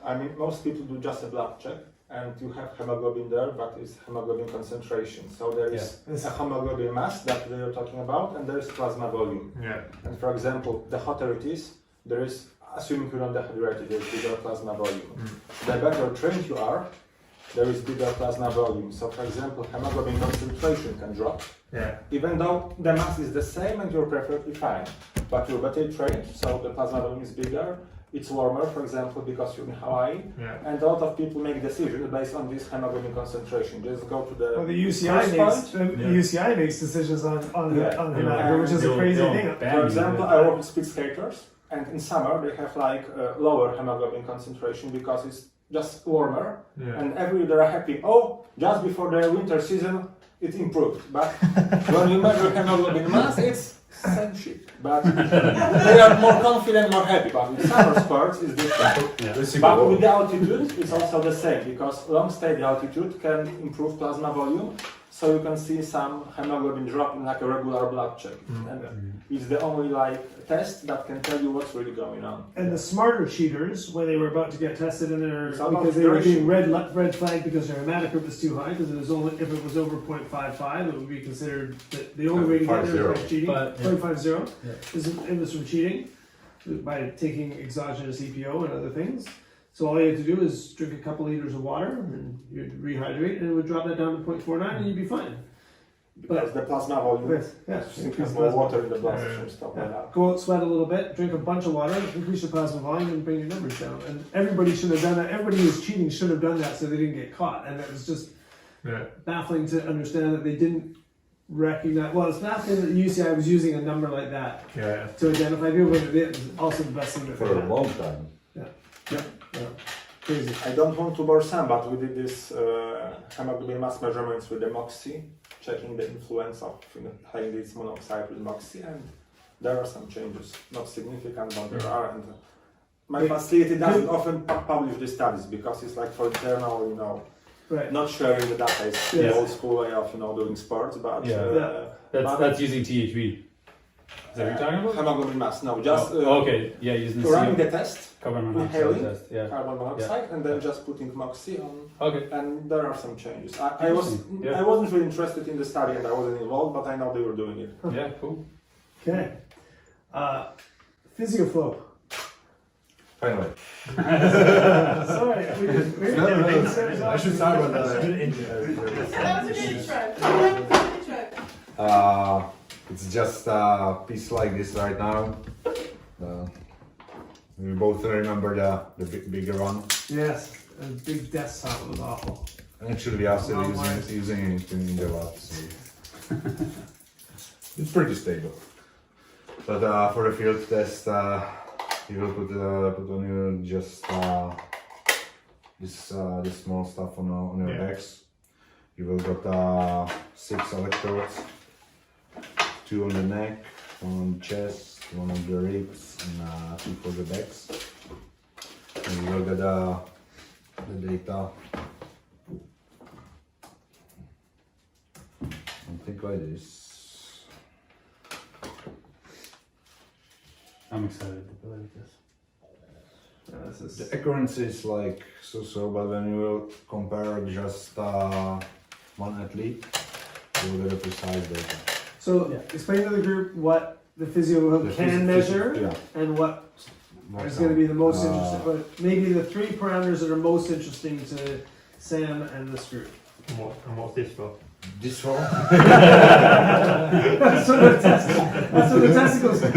I mean, most people do just a blood check and you have hemoglobin there, but it's hemoglobin concentration. So there is a hemoglobin mass that we are talking about, and there is plasma volume. Yeah. And for example, the hotter it is, there is, assuming you're not dehydrated, there is bigger plasma volume. The better trained you are, there is bigger plasma volume. So for example, hemoglobin concentration can drop, even though the mass is the same and you're perfectly fine. But you're better trained, so the plasma volume is bigger. It's warmer, for example, because you're in Hawaii, and a lot of people make decisions based on this hemoglobin concentration. Just go to the. Well, the UCI makes decisions on hemoglobin, which is a crazy thing. For example, I work with speed skaters, and in summer they have like lower hemoglobin concentration because it's just warmer, and every year they're happy. Oh, just before the winter season, it improved. But when you measure hemoglobin mass, it's same shit. But they are more confident, more happy. But with summer sports, it's different. But with the altitude, it's also the same because long stay altitude can improve plasma volume. So you can see some hemoglobin drop in like a regular blood check. And it's the only like test that can tell you what's really going on. And the smarter cheaters, when they were about to get tested in their, because they were being red flagged because their hematocrit was too high, because it was only, if it was over 0.55, it would be considered the only way to get there was by cheating. 0.50 it was from cheating by taking exogenous EPO and other things. So all you have to do is drink a couple liters of water and you'd rehydrate, and it would drop that down to 0.49, and you'd be fine. Because the plasma volume, because more water in the bloodstream, stuff like that. Go out, sweat a little bit, drink a bunch of water, increase your plasma volume, and bring your numbers down. And everybody should have done that. Everybody who's cheating should have done that so they didn't get caught. And it was just baffling to understand that they didn't recognize. Well, it's baffling that the UCI was using a number like that to identify people, but it was also the best thing that for a long time. Crazy. I don't want to bore Sam, but we did this hemoglobin mass measurements with the Moxy, checking the influence of having this monoxide with Moxy, and there are some changes, not significant, but there are. And my facility doesn't often publish the studies because it's like for internal, not sharing the data. It's the old school way of doing sports, but that's using THB. Is that what you're talking about? Hemoglobin mass, no, just using running the test, carbon inhaling monoxide carbon monoxide, and then just putting Moxy on. Okay. And there are some changes. I wasn't really interested in the study, and I wasn't involved, but I know they were doing it. Yeah, cool. Okay. Physio Flow. Finally. Sorry, I should start with That was a good intro. It's just a piece like this right now. We both remember the bigger one. Yes, a big desktop was awful. Actually, we are still using it in the lab, so it's pretty stable. But for the field test, you will put on you just this small stuff on your backs. You will got 6 electrodes. 2 on the neck, 1 on the chest, 1 on the ribs, and 2 for the backs. And you will get the data. Something like this. I'm excited to play with this. The accuracy is like so, but when you will compare just one athlete, you will get a precise data. So explain to the group what the Physio can measure and what is going to be the most interesting, but maybe the 3 parameters that are most interesting to Sam and this group. And what's this for? This one? That's what the testicles do.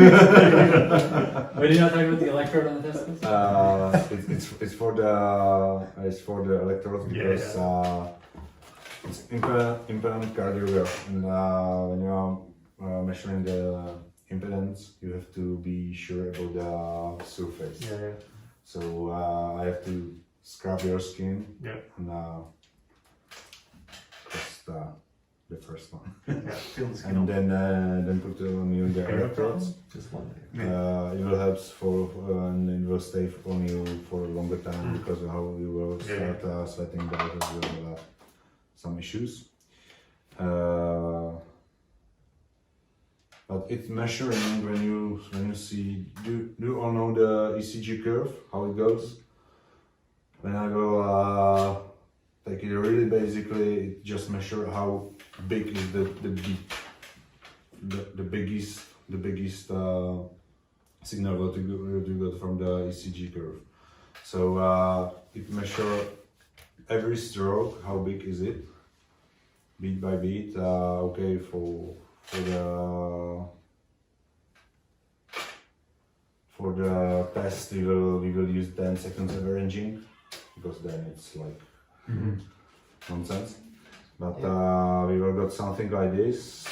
Wait, you're not talking about the electrode on the testicles? It's for the electrodes because it's impedance cardiogram, and when you are measuring the impedance, you have to be sure about the surface. So I have to scrub your skin and just the first one, and then put on you the electrodes. Just one. It will help and it will stay on you for a longer time because of how you will start sweating because you will some issues. But it's measuring when you see. Do you all know the ECG curve? How it goes? When I go take it really basically, just measure how big is the beat, the biggest signal that you got from the ECG curve. So it measure every stroke, how big is it, beat by beat. Okay, for the test we will use 10 seconds averaging, because then it's like nonsense. But we will got something like this.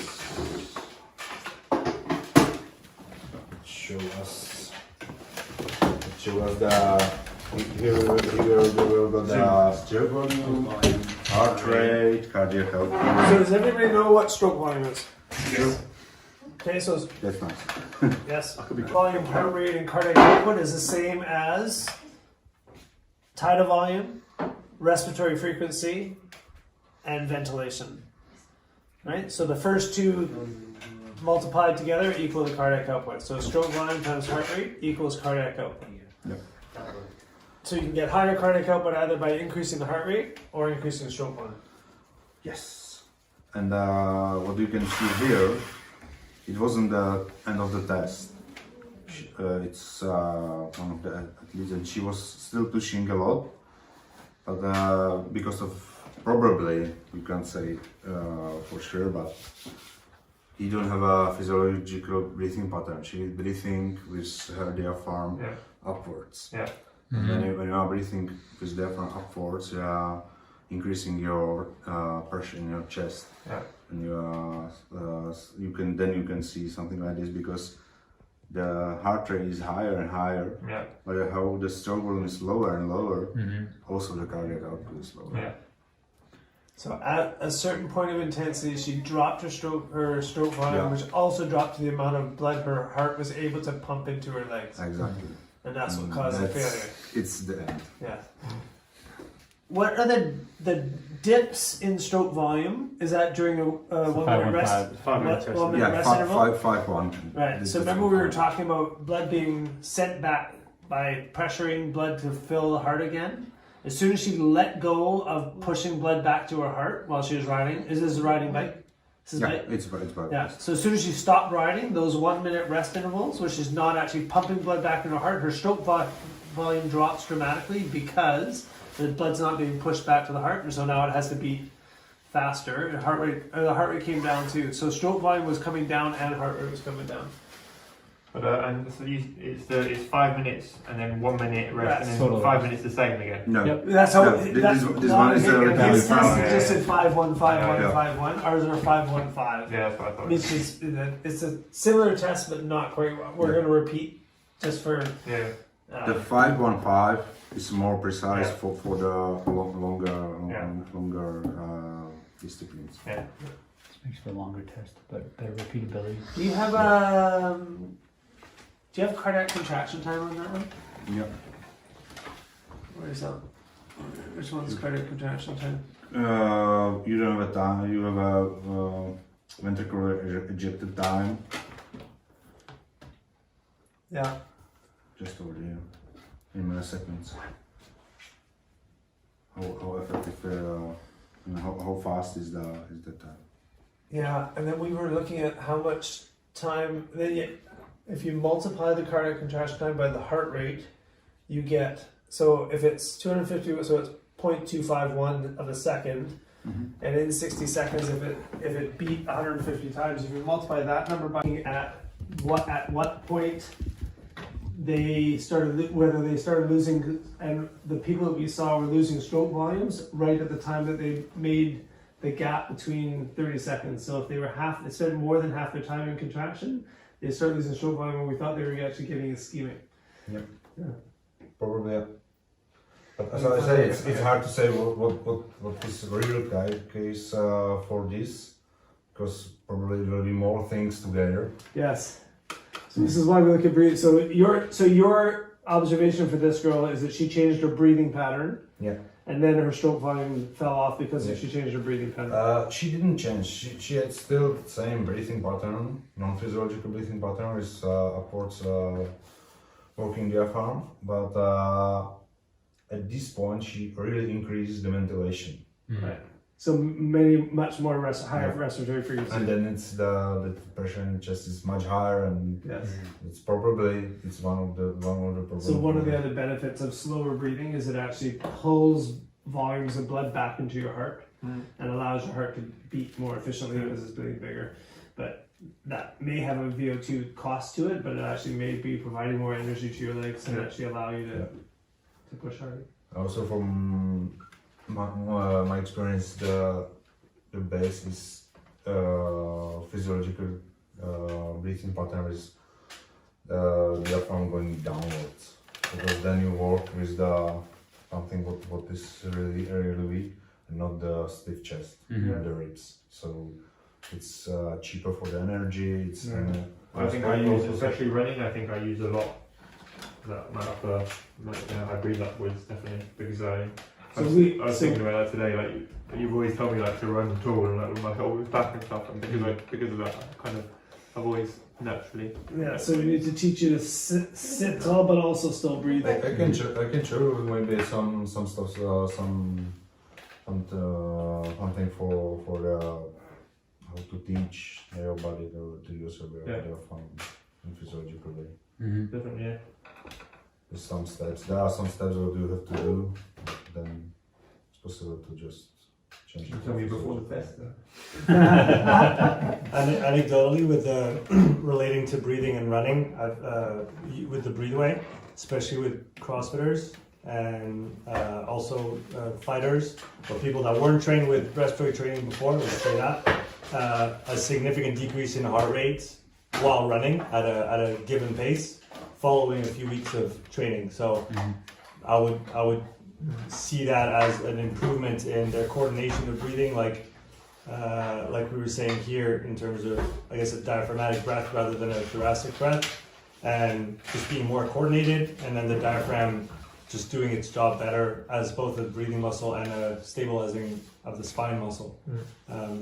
Show us the here we will got the stroke volume, heart rate, cardiac output. So does everybody know what stroke volume is? Yes. Okay, so That's nice. yes, volume, heart rate, and cardiac output is the same as tidal volume, respiratory frequency, and ventilation. Right? So the first two multiplied together equal the cardiac output. So stroke volume times heart rate equals cardiac output. Yep. So you can get higher cardiac output either by increasing the heart rate or increasing the stroke volume. Yes. And what you can see here, it wasn't the end of the test. It's one of the athletes, and she was still pushing a lot, but because of probably, you can't say for sure, but he don't have a physiological breathing pattern. She is breathing with her diaphragm upwards. Yeah. And then when you are breathing with diaphragm upwards, you are increasing your pressure in your chest. Yeah. And you can see something like this, because the heart rate is higher and higher. Yeah. But how the stroke volume is lower and lower, also the cardiac output is lower. Yeah. So at a certain point of intensity, she dropped her stroke volume, which also dropped the amount of blood her heart was able to pump into her legs. Exactly. And that's what caused the failure. It's the end. Yeah. What are the dips in stroke volume? Is that during a 1 minute rest? 5 minute test. 1 minute rest interval? 5-1. Right. So remember we were talking about blood being sent back by pressuring blood to fill the heart again? As soon as she let go of pushing blood back to her heart while she was riding, is this a riding bike? This is bike? It's bike. Yeah. So as soon as she stopped riding, those 1 minute rest intervals, which is not actually pumping blood back into her heart, her stroke volume drops dramatically because the blood's not being pushed back to the heart, and so now it has to beat faster. And the heart rate came down too. So stroke volume was coming down and heart rate was coming down. But and so it's 5 minutes and then 1 minute rest and then Totally. 5 minutes the same again. No. Yep. That's how. No, That's this one is a his test yeah. just said 5-1, 5-1, Yeah. 5-1. Ours are 5-1-5. Yeah, that's what I thought. Which is it's a similar test, but not quite. We're going to repeat just for. Yeah. The 5-1-5 is more precise for the longer disciplines. Yeah. This makes for a longer test, but better repeatability. Do you have cardiac contraction time on that one? Yep. Where is that? Which one's cardiac contraction time? You don't have a time. You have a ventricular ejected time. Yeah. Just over here, in milliseconds. How effective and how fast is the time? Yeah, and then we were looking at how much time. If you multiply the cardiac contraction time by the heart rate, you get. So if it's 250, so it's 0.251 of a second, and in 60 seconds, if it beat 150 times, if you multiply that number by at what point whether they started losing, and the people that we saw were losing stroke volumes right at the time that they made the gap between 30 seconds. So if they spent more than half their time in contraction, they started losing stroke volume, and we thought they were actually getting ischemic. Yep. Yeah. Probably. Yeah. But as I say, it's hard to say what is the real case for this, because probably there will be more things together. Yes. So this is why we look at breathing. So your observation for this girl is that she changed her breathing pattern. Yeah. And then her stroke volume fell off because she changed her breathing pattern. She didn't change. She had still the same breathing pattern, non-physiological breathing pattern with upwards working diaphragm. But at this point, she really increased the ventilation. Right. So much more higher respiratory frequency. And then it's the pressure in the chest is much higher, and Yes. it's one of the problems. So one of the other benefits of slower breathing is it actually pulls volumes of blood back into your heart and allows your heart to beat more efficiently because it's bleeding bigger. But that may have a VO2 cost to it, but it actually may be providing more energy to your legs and actually allow you to push harder. Also from my experience, the base is physiological breathing pattern is the diaphragm going downwards, because then you work with something what is really weak and not the stiff chest and the ribs. So it's cheaper for the energy. It's I think I use, especially running, I think I use a lot that my upper, I breathe upwards definitely, because I was thinking about that today, like you've always told me like to run tall and like with my shoulders back and stuff, and because of that kind of I've always naturally. Yeah, so we need to teach you to sit tall but also still breathe. I can show you maybe some stuff, something for how to teach your body to use the diaphragm in physiological way. Definitely, yeah. There's some steps. There are some steps that you have to do. Then it's possible to just change it. Tell me before the test. Anecdotally, with relating to breathing and running, with the breathaway, especially with CrossFitters and also fighters or people that weren't trained with respiratory training before, let's say that, a significant decrease in heart rate while running at a given pace following a few weeks of training. So I would see that as an improvement in their coordination of breathing, like we were saying here, in terms of, I guess, a diaphragmatic breath rather than a thoracic breath, and just being more coordinated, and then the diaphragm just doing its job better as both a breathing muscle and a stabilizing of the spine muscle,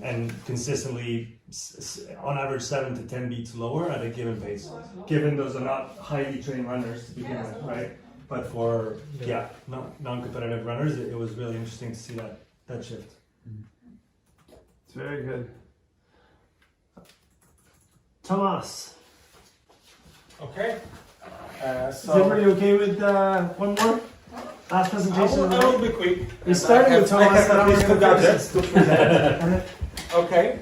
and consistently on average 7 to 10 beats lower at a given pace. Given those are not highly trained runners to begin with, right? But for non-competitive runners, it was really interesting to see that shift. It's very good. Tomas, Okay. is everybody okay with one more? Last presentation. I will be quick. We started with Tomas. I have at least two gadgets to to present. Okay,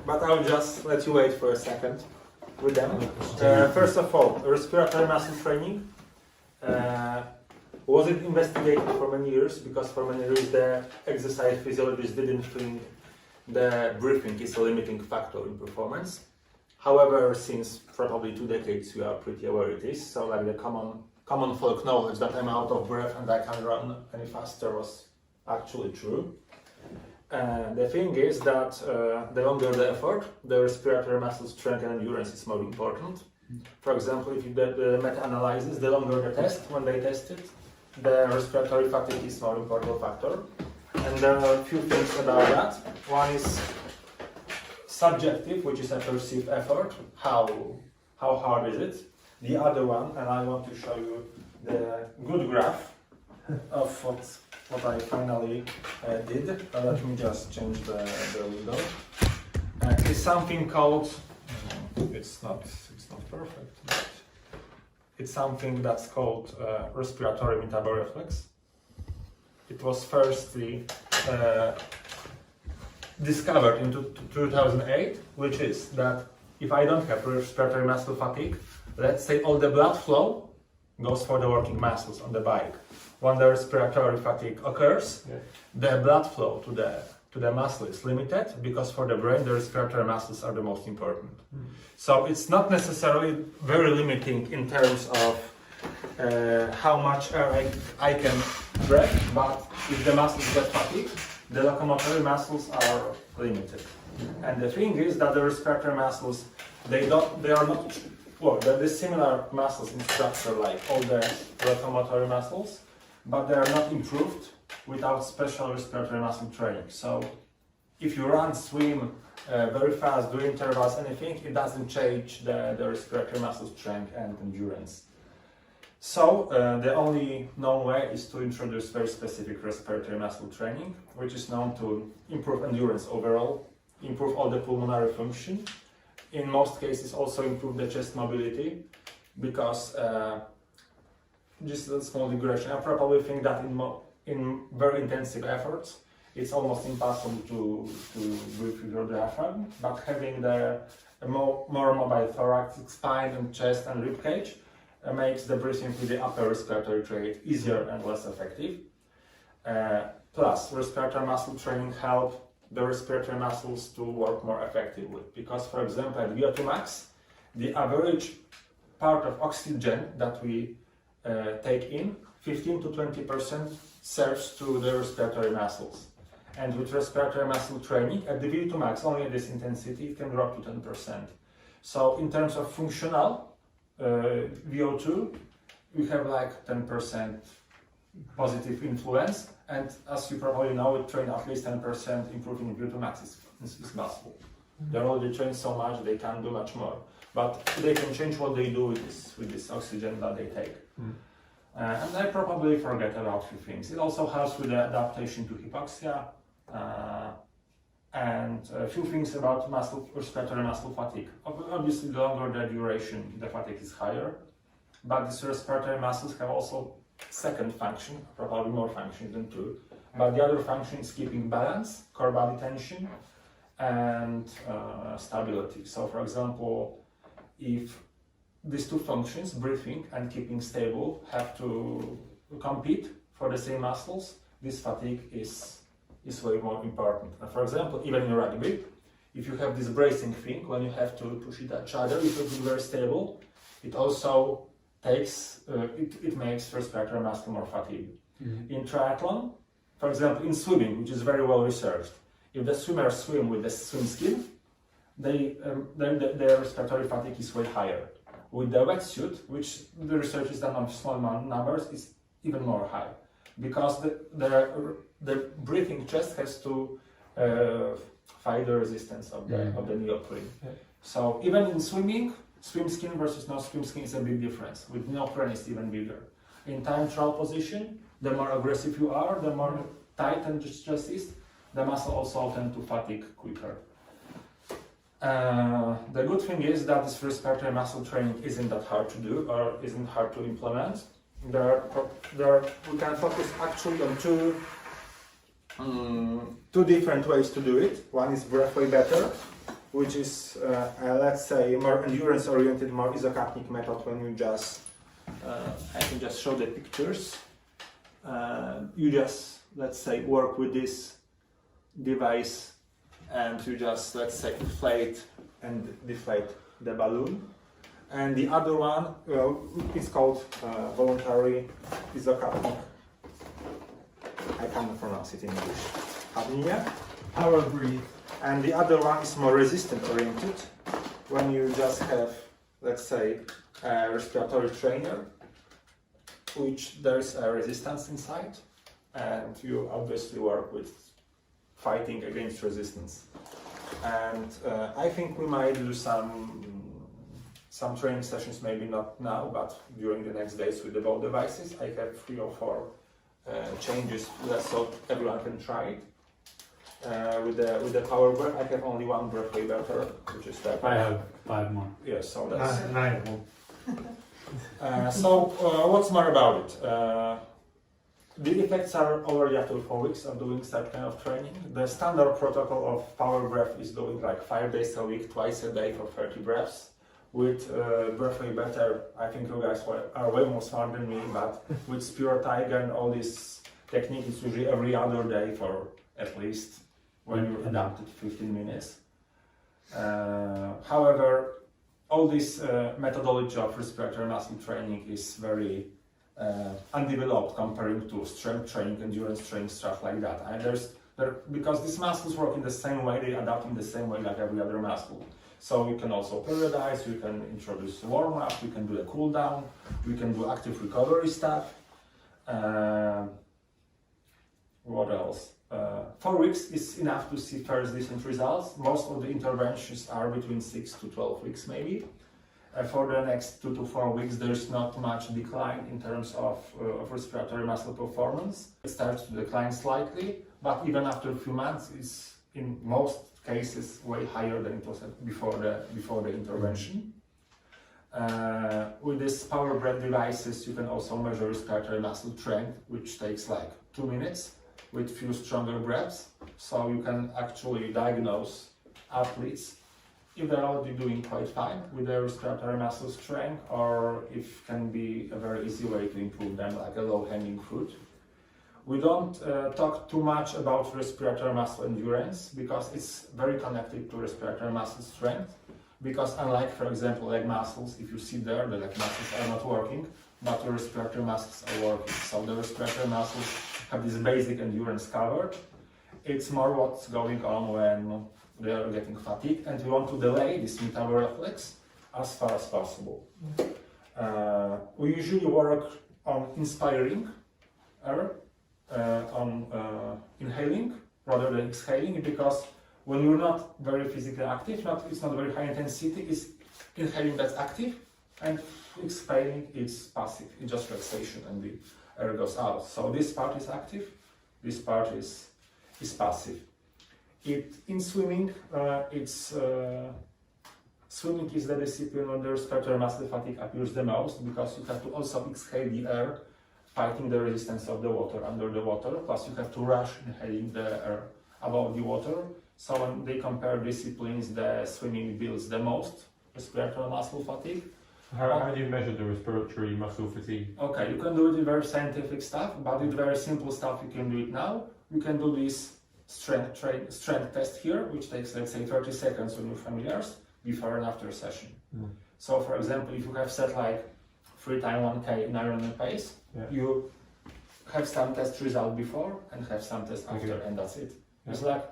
but I'll just let you wait for a second with them. First of all, respiratory muscle training. Was it investigated for many years? Because for many years the exercise physiologists didn't think the breathing is a limiting factor in performance. However, since probably 2 decades, we are pretty aware it is. So like the common folk knowledge that I'm out of breath and I can't run any faster was actually true. The thing is that the longer the effort, the respiratory muscle strength and endurance is more important. For example, if you do the meta-analysis, the longer the test, when they test it, the respiratory fatigue is more important factor. And there are a few things about that. One is subjective, which is a perceived effort. How hard is it? The other one, and I want to show you the good graph of what I finally did. Let me just change the window. It's something called. It's not perfect, but it's something that's called respiratory metabolic reflex. It was firstly discovered in 2008, which is that if I don't have respiratory muscle fatigue, let's say all the blood flow goes for the working muscles on the bike. When the respiratory fatigue occurs, the blood flow to the muscle is limited, because for the brain the respiratory muscles are the most important. So it's not necessarily very limiting in terms of how much air I can breathe, but if the muscles get fatigued, the locomotory muscles are limited. And the thing is that the respiratory muscles, they're similar muscles in structure like all the locomotory muscles, but they are not improved without special respiratory muscle training. So if you run, swim very fast, do intervals, anything, it doesn't change the respiratory muscle strength and endurance. So the only known way is to introduce very specific respiratory muscle training, which is known to improve endurance overall, improve all the pulmonary function, in most cases also improve the chest mobility, because just a small digression, I probably think that in very intensive efforts, it's almost impossible to breathe with your diaphragm, but having the more mobile thoracic spine and chest and rib cage makes the breathing with the upper respiratory tract easier and less effective. Plus, respiratory muscle training helps the respiratory muscles to work more effectively, because, for example, at VO2 max, the average part of oxygen that we take in, 15 to 20% serves to the respiratory muscles. And with respiratory muscle training, at the VO2 max, only at this intensity, it can drop to 10%. So in terms of functional VO2, we have like 10% positive influence. And as you probably know, we train at least 10% improving VO2 max is possible. They're already trained so much, they can do much more. But they can change what they do with this oxygen that they take. And I probably forget about a few things. It also helps with the adaptation to hypoxia, and a few things about respiratory muscle fatigue. Obviously, the longer the duration, the fatigue is higher, but these respiratory muscles have also second function, probably more function than two. But the other function is keeping balance, core body tension, and stability. So, for example, if these two functions, breathing and keeping stable, have to compete for the same muscles, this fatigue is way more important. And for example, even in rugby, if you have this bracing thing, when you have to push each other, if it is very stable, it also takes, it makes respiratory muscle more fatigued. In triathlon, for example, in swimming, which is very well researched, if the swimmers swim with the swim skin, then their respiratory fatigue is way higher. With the wetsuit, which the research is done on small numbers, is even more high, because the breathing chest has to fight the resistance of the neoprene. So even in swimming, swim skin versus no swim skin is a big difference. With neoprene, it's even bigger. In time trial position, the more aggressive you are, the more tight and chest is, the muscle also tend to fatigue quicker. The good thing is that this respiratory muscle training isn't that hard to do or isn't hard to implement. We can focus actually on two different ways to do it. One is breathway better, which is let's say more endurance oriented, more isocapnic method. When you just I can just show the pictures. You just, let's say, work with this device, and you just, let's say, inflate and deflate the balloon. And the other one is called voluntary isocapnic. I cannot pronounce it in English. Apnea. Power breathe. And the other one is more resistant oriented, when you just have, let's say, a respiratory trainer, which there's a resistance inside, and you obviously work with fighting against resistance. And I think we might do some training sessions, maybe not now, but during the next days with the both devices. I have 3 or 4 changes so everyone can try it. With the power breath, I have only one breathway better, which is that. I have 5 more. Yes, so that's 9 more. what's more about it? The effects are already after 4 weeks of doing that kind of training. The standard protocol of power breath is doing like 5 days a week, twice a day for 30 breaths. With breathway better, I think you guys are way more smart than me, but with Pure Tiger and all this technique, it's usually every other day for at least, when you adapt it, 15 minutes. However, all this methodology of respiratory muscle training is very undeveloped comparing to strength training, endurance training, stuff like that. And because these muscles work in the same way, they adapt in the same way like every other muscle. So you can also periodize, you can introduce warm-up, you can do a cool-down, we can do active recovery stuff. What else? 4 weeks is enough to see first decent results. Most of the interventions are between 6 to 12 weeks maybe. For the next 2 to 4 weeks, there's not much decline in terms of respiratory muscle performance. It starts to decline slightly, but even after a few months, it's in most cases way higher than it was before the intervention. With these power breath devices, you can also measure respiratory muscle strength, which takes like 2 minutes with few stronger breaths. So you can actually diagnose athletes if they're already doing quite fine with their respiratory muscle strength, or if can be a very easy way to improve them, like a low-hanging fruit. We don't talk too much about respiratory muscle endurance because it's very connected to respiratory muscle strength. Because unlike, for example, leg muscles, if you sit there, the leg muscles are not working, but the respiratory muscles are working. So the respiratory muscles have this basic endurance covered. It's more what's going on when they are getting fatigued, and we want to delay this mid-hour reflex as far as possible. We usually work on inspiring air, on inhaling rather than exhaling, because when you're not very physically active, it's not very high intensity, it's inhaling that's active, and exhaling is passive, it's just relaxation and the air goes out. So this part is active, this part is passive. In swimming, swimming is the discipline where the respiratory muscle fatigue appears the most, because you have to also exhale the air, fighting the resistance of the water under the water, plus you have to rush inhaling the air above the water. So when they compare disciplines, the swimming builds the most respiratory muscle fatigue. How do you measure the respiratory muscle fatigue? Okay, you can do it with very scientific stuff, but with very simple stuff you can do it now. You can do this strength test here, which takes, let's say, 30 seconds when you're familiar, before and after a session. So for example, if you have set like 3 x 1K in Ironman pace, you have some test result before and have some test after, and that's it. It's like,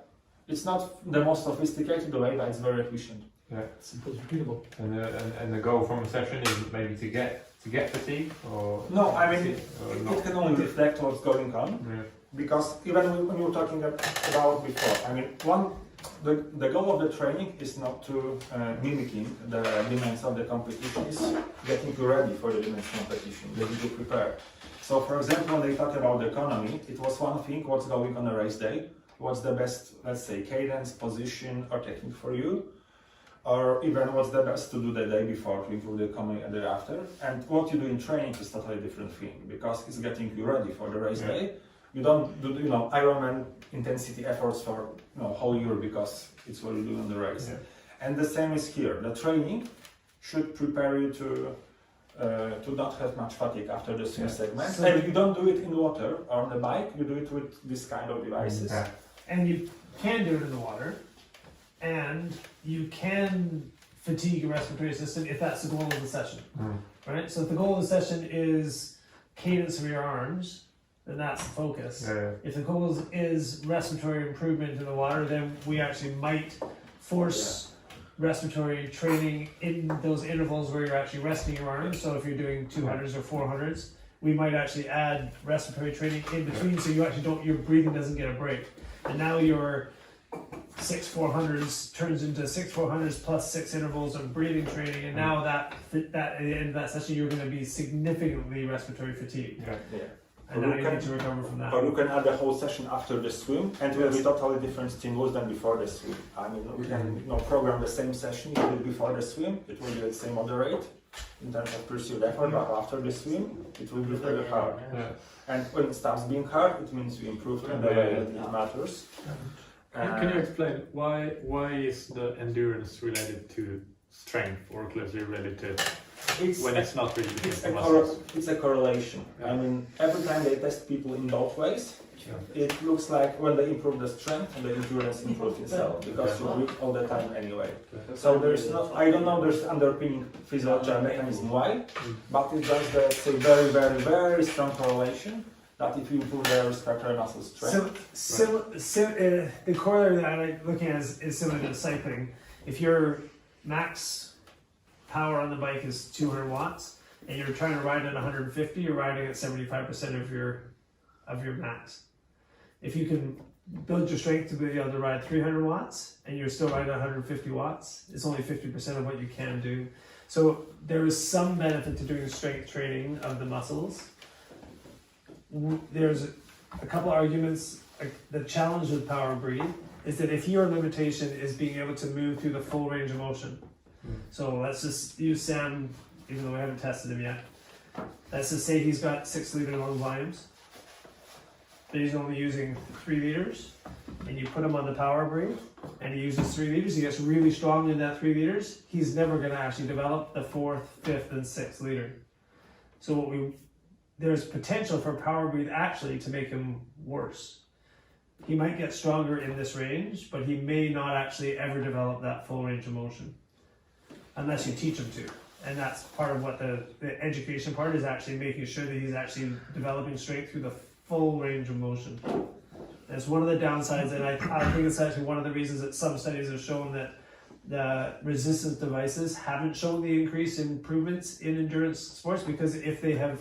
it's not the most sophisticated way, but it's very efficient. Yeah, Simple, repeatable. and the goal from a session is maybe to get fatigue, or no, I mean it can only reflect what's going on. Yeah. Because even when we were talking about before, I mean, the goal of the training is not to mimicking the demands of the competition, it's getting you ready for the demands competition, getting you prepared. So for example, when they talk about the economy, it was one thing what's going on a race day, what's the best, let's say, cadence, position or technique for you, or even what's the best to do the day before to improve the economy and the day after. And what you do in training is totally different thing, because it's getting you ready for the race day. You don't do, Ironman intensity efforts for whole year, because it's what you do on the race. Yeah. And the same is here. The training should prepare you to not have much fatigue after the swim segment. So and you don't do it in water or on the bike. You do it with this kind of devices. Yeah. And you can do it in the water, and you can fatigue your respiratory system if that's the goal of the session. Right? So if the goal of the session is cadence of your arms, then that's the focus. If the goal is respiratory improvement in the water, then we actually might force respiratory training in those intervals where you're actually resting your arms. So if you're doing 200s or 400s, we might actually add respiratory training in between, so you actually your breathing doesn't get a break. And now your 6 400s turns into 6 400s plus 6 intervals of breathing training, and now that at the end of that session you're going to be significantly respiratory fatigued. And now you need to recover from that. Or you can add the whole session after the swim, and it will be totally different stimulus than before the swim. I mean, we can program the same session before the swim. It will be the same moderate in terms of perceived effort, but after the swim, it will be very hard. And when it starts being hard, it means you improve in the way that it matters. Can you explain why is the endurance related to strength, or closely related when it's not really the muscles? It's a correlation. I mean, every time they test people in both ways, it looks like when they improve the strength, the endurance improves itself, because you do it all the time anyway. So there's not, I don't know, there's underpinning physiological mechanism why, but it's just the very, very, very strong correlation that if you improve the respiratory muscle strength. The corollary that I like looking at is similar to cycling. If your max power on the bike is 200 watts and you're trying to ride at 150, you're riding at 75% of your max. If you can build your strength to be able to ride 300 watts and you're still riding at 150 watts, it's only 50% of what you can do. So there is some benefit to doing strength training of the muscles. There's a couple arguments. The challenge with power breathe is that if your limitation is being able to move through the full range of motion, so let's just use Sam, even though we haven't tested him yet. Let's just say he's got 6 liter lung volumes, but he's only using 3 liters, and you put him on the power breathe, and he uses 3 liters, he gets really strong in that 3 liters, he's never going to actually develop the 4th, 5th, and 6th liter. So there's potential for power breathe actually to make him worse. He might get stronger in this range, but he may not actually ever develop that full range of motion, unless you teach him to. And that's part of what the education part is, actually making sure that he's actually developing strength through the full range of motion. That's one of the downsides, and I think it's actually one of the reasons that some studies have shown that the resistance devices haven't shown the increased improvements in endurance sports, because if the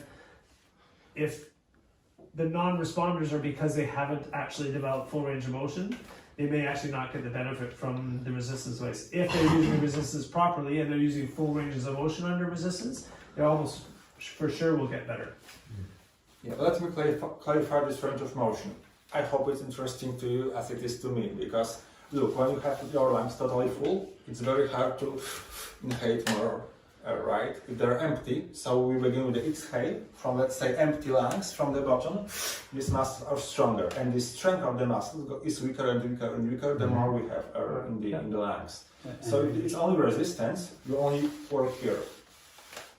non-responders are because they haven't actually developed full range of motion, they may actually not get the benefit from the resistance device. If they're using resistance properly and they're using full ranges of motion under resistance, they almost for sure will get better. Yeah, let me clarify this range of motion. I hope it's interesting to you as it is to me, because look, when you have your lungs totally full, it's very hard to inhale more, right? If they're empty, so we begin with the exhale from, let's say, empty lungs from the bottom. These muscles are stronger, and the strength of the muscles is weaker and weaker and weaker the more we have air in the lungs. So if it's only resistance, you only work here,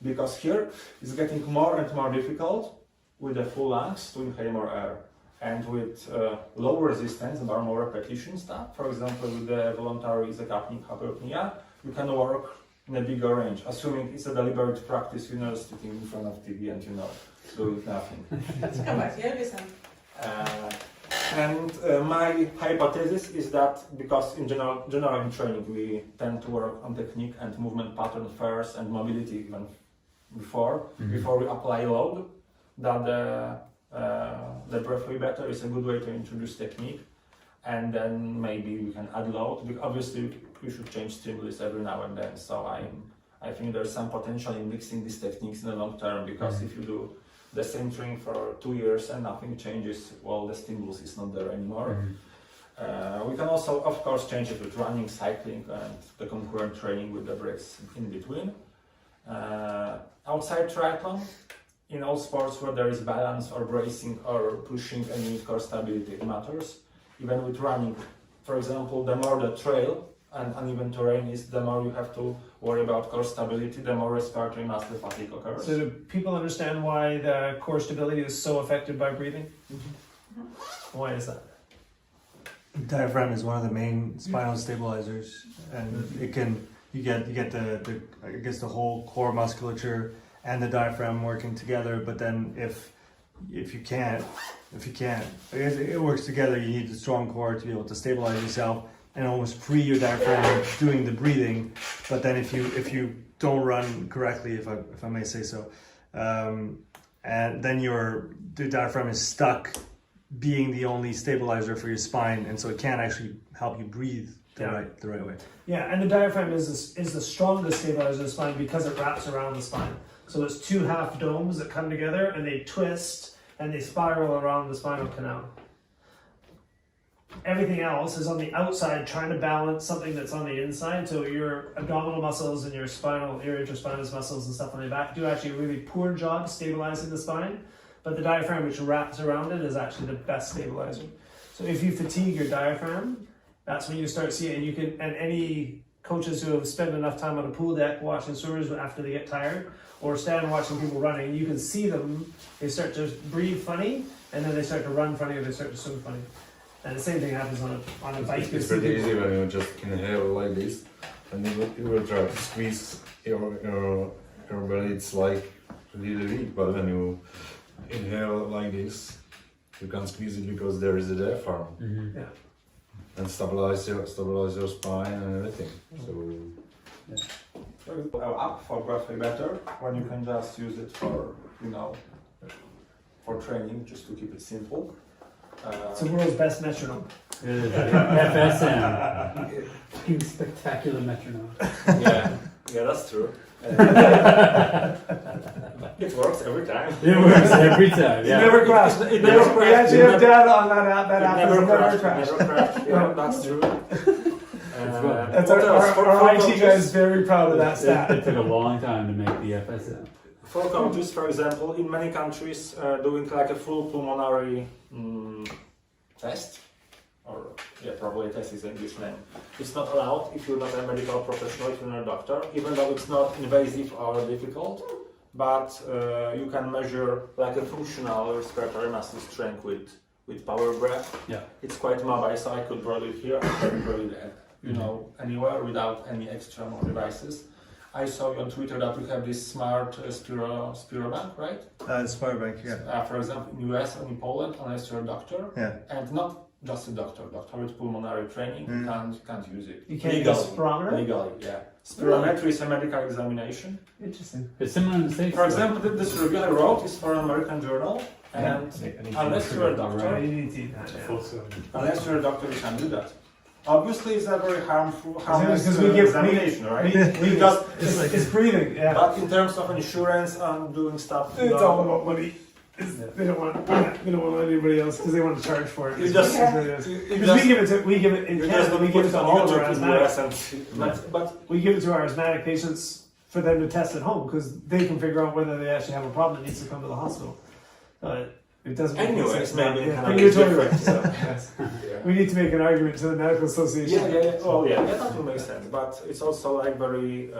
because here it's getting more and more difficult with the full lungs to inhale more air. And with low resistance and more repetition stuff, for example, with the voluntary Isocapnic hyperapnea, you can work in a bigger range, assuming it's a deliberate practice, you're not sitting in front of TV and doing nothing. My hypothesis is that because in general in training we tend to work on technique and movement pattern first and mobility even before we apply load, that the breathway better is a good way to introduce technique, and then maybe we can add load. Obviously we should change stimulus every now and then, so I think there's some potential in mixing these techniques in the long term, because if you do the same training for 2 years and nothing changes, well, the stimulus is not there anymore. We can also, of course, change it with running, cycling, and the concurrent training with the breaks in between. Outside triathlon, in all sports where there is balance or bracing or pushing and need core stability, it matters. Even with running, for example, the more the trail and uneven terrain is, the more you have to worry about core stability, the more respiratory muscle fatigue occurs. So do people understand why the core stability is so affected by breathing? Why is that? The diaphragm is one of the main spinal stabilizers, and you get the I guess the whole core musculature and the diaphragm working together. But then if you can't, I guess it works together. You need a strong core to be able to stabilize yourself and almost free your diaphragm doing the breathing. But then if you don't run correctly, if I may say so, and then the diaphragm is stuck being the only stabilizer for your spine, and so it can't actually help you breathe the right way. Yeah, and the diaphragm is the strongest stabilizer of the spine because it wraps around the spine. So it's 2 half domes that come together and they twist and they spiral around the spinal canal. Everything else is on the outside trying to balance something that's on the inside. So your abdominal muscles and your interspinous muscles and stuff on the back do actually a really poor job stabilizing the spine. But the diaphragm, which wraps around it, is actually the best stabilizer. So if you fatigue your diaphragm, that's when you start seeing, and any coaches who have spent enough time on a pool deck watching swimmers after they get tired, or stand watching people running, you can see them, they start to breathe funny, and then they start to run funny, or they start to swim funny. And the same thing happens on a bike. It's pretty easy when you just inhale like this, and you will try to squeeze your belly. It's like really weak, but when you inhale like this, you can squeeze it because there is a diaphragm. Yeah. And stabilize your spine and everything. So Up for breathway better when you can just use it for training, just to keep it simple. It's the world's best metronome. FSM. Fucking spectacular metronome. Yeah. Yeah, that's true. It works every time. It works every time. It Yeah. never crashed. It never crashed. We actually It have never- data on that app. That app has never crashed. Never crashed. Yeah, that's true. That's what else? our IT guy is very proud of that It stat. took a long time to make the FSM. For coaches, for example, in many countries, doing like a full pulmonary test, or yeah, probably a test is an English name. It's not allowed if you're not a medical professional, if you're not a doctor, even though it's not invasive or difficult. But you can measure like a functional respiratory muscle strength with power breath. Yeah. It's quite mobile, so I could breathe here, I can breathe anywhere without any extra more devices. I saw on Twitter that we have this smart Spirobank, right? Spirobank, yeah. For example, in US and in Poland, unless you're a doctor, Yeah. and not just a doctor with pulmonary training, you can't use it. You can't use spirometer? Legally, yeah. Spirometry is a medical examination. Interesting. It's similar in the States. For example, this review I wrote is for an American journal, and unless you're a doctor, You need to eat that. Yeah. unless you're a doctor, you can do that. Obviously, it's a very harmless Because we give examination, right? we Just it's breathing. Yeah. but in terms of insurance and doing stuff, you It's know, all about money. They don't want anybody else because they want to charge for it. You just- Because you we just- give it to in you Canada, just we give it to all of our YouTube in asthmatic. US and but We give it to our asthmatic patients for them to test at home because they can figure out whether they actually have a problem that needs to come to the hospital. It doesn't make Anyways, sense. maybe Yeah, kind but of you're is totally right. different. So, yes. We need to make an argument to the medical association. yeah. Oh yeah, that will make sense. But it's also like very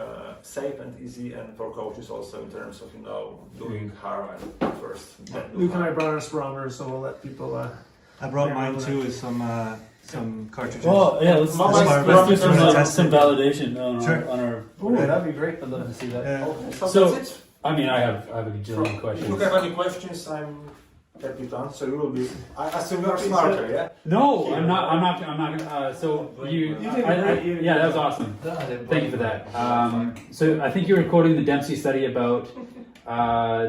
safe and easy, and for coaches also in terms of doing harm and first. then do Luke and I harm. brought our spirometer, so we'll let people. I brought mine too with some cartridges. Well, yeah, let's Mama do is probably some validation on Sure. our. Ooh, that'd be great. I'd love to see that. Yeah. Okay, So- that's it. I mean, I have a gajillion If you questions. have any questions, I'm happy to answer. You will be. I assume you're smarter, yeah. No, I'm not. So you did great. yeah, that was awesome. Thank you for that. So I think you were quoting the Dempsey study about